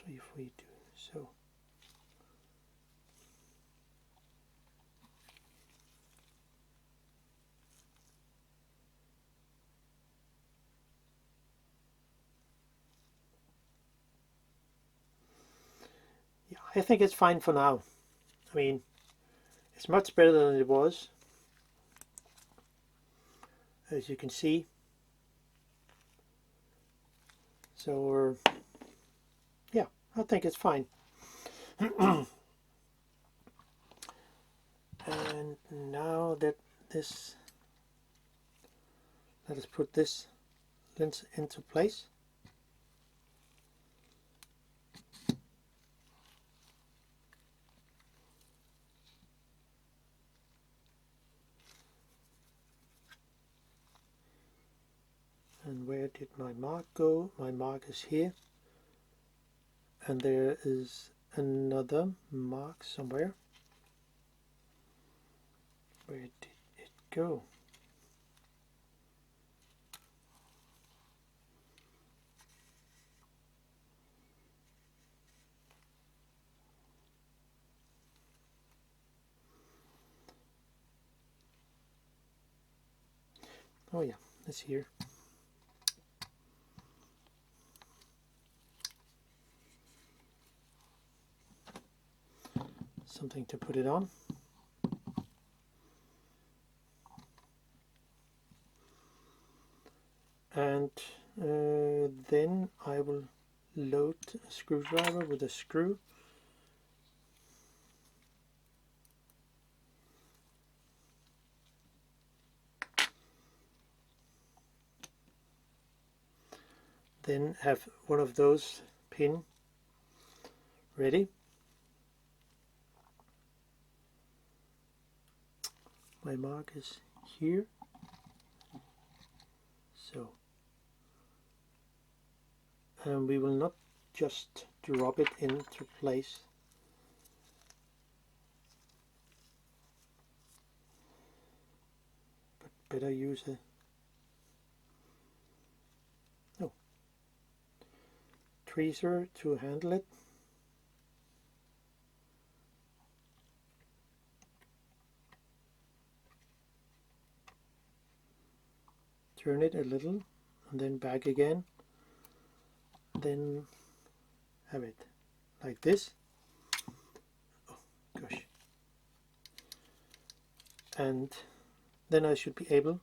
if we do so? I think it's fine for now. I mean, it's much better than it was, as you can see. So yeah, I think it's fine. And now that this, let us put this lens into place. And where did my mark go? My mark is here. And there is another mark somewhere. Where did it go? Oh yeah, it's here. Something to put it on. And then I will load a screwdriver with a screw. Then have one of those pin ready. My mark is here. So, and we will not just drop it into place. But better use a tweezer to handle it. Turn it a little and then back again. Then have it like this. Oh gosh. And then I should be able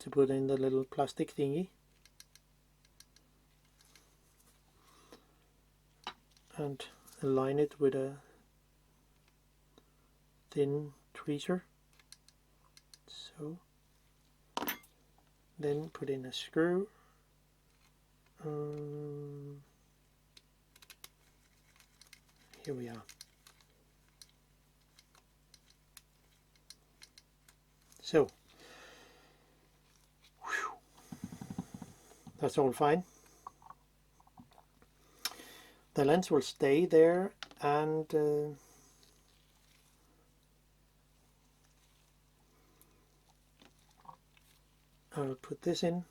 to put in the little plastic thingy and align it with a thin tweezer. So then put in a screw. Here we are. So that's all fine. The lens will stay there, and I'll put this in.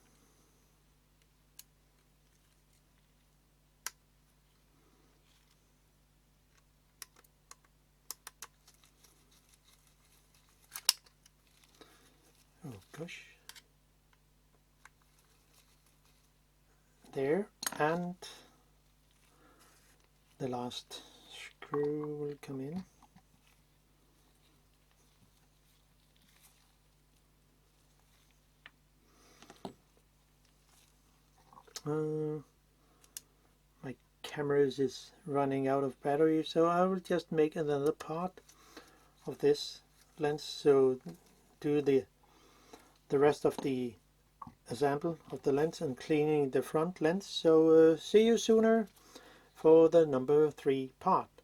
Oh gosh. There, and the last screw will come in. My camera is running out of battery, so I will just make another part of this lens, so do the rest of the assembly of the lens and cleaning the front lens. So see you sooner for the number 3 part.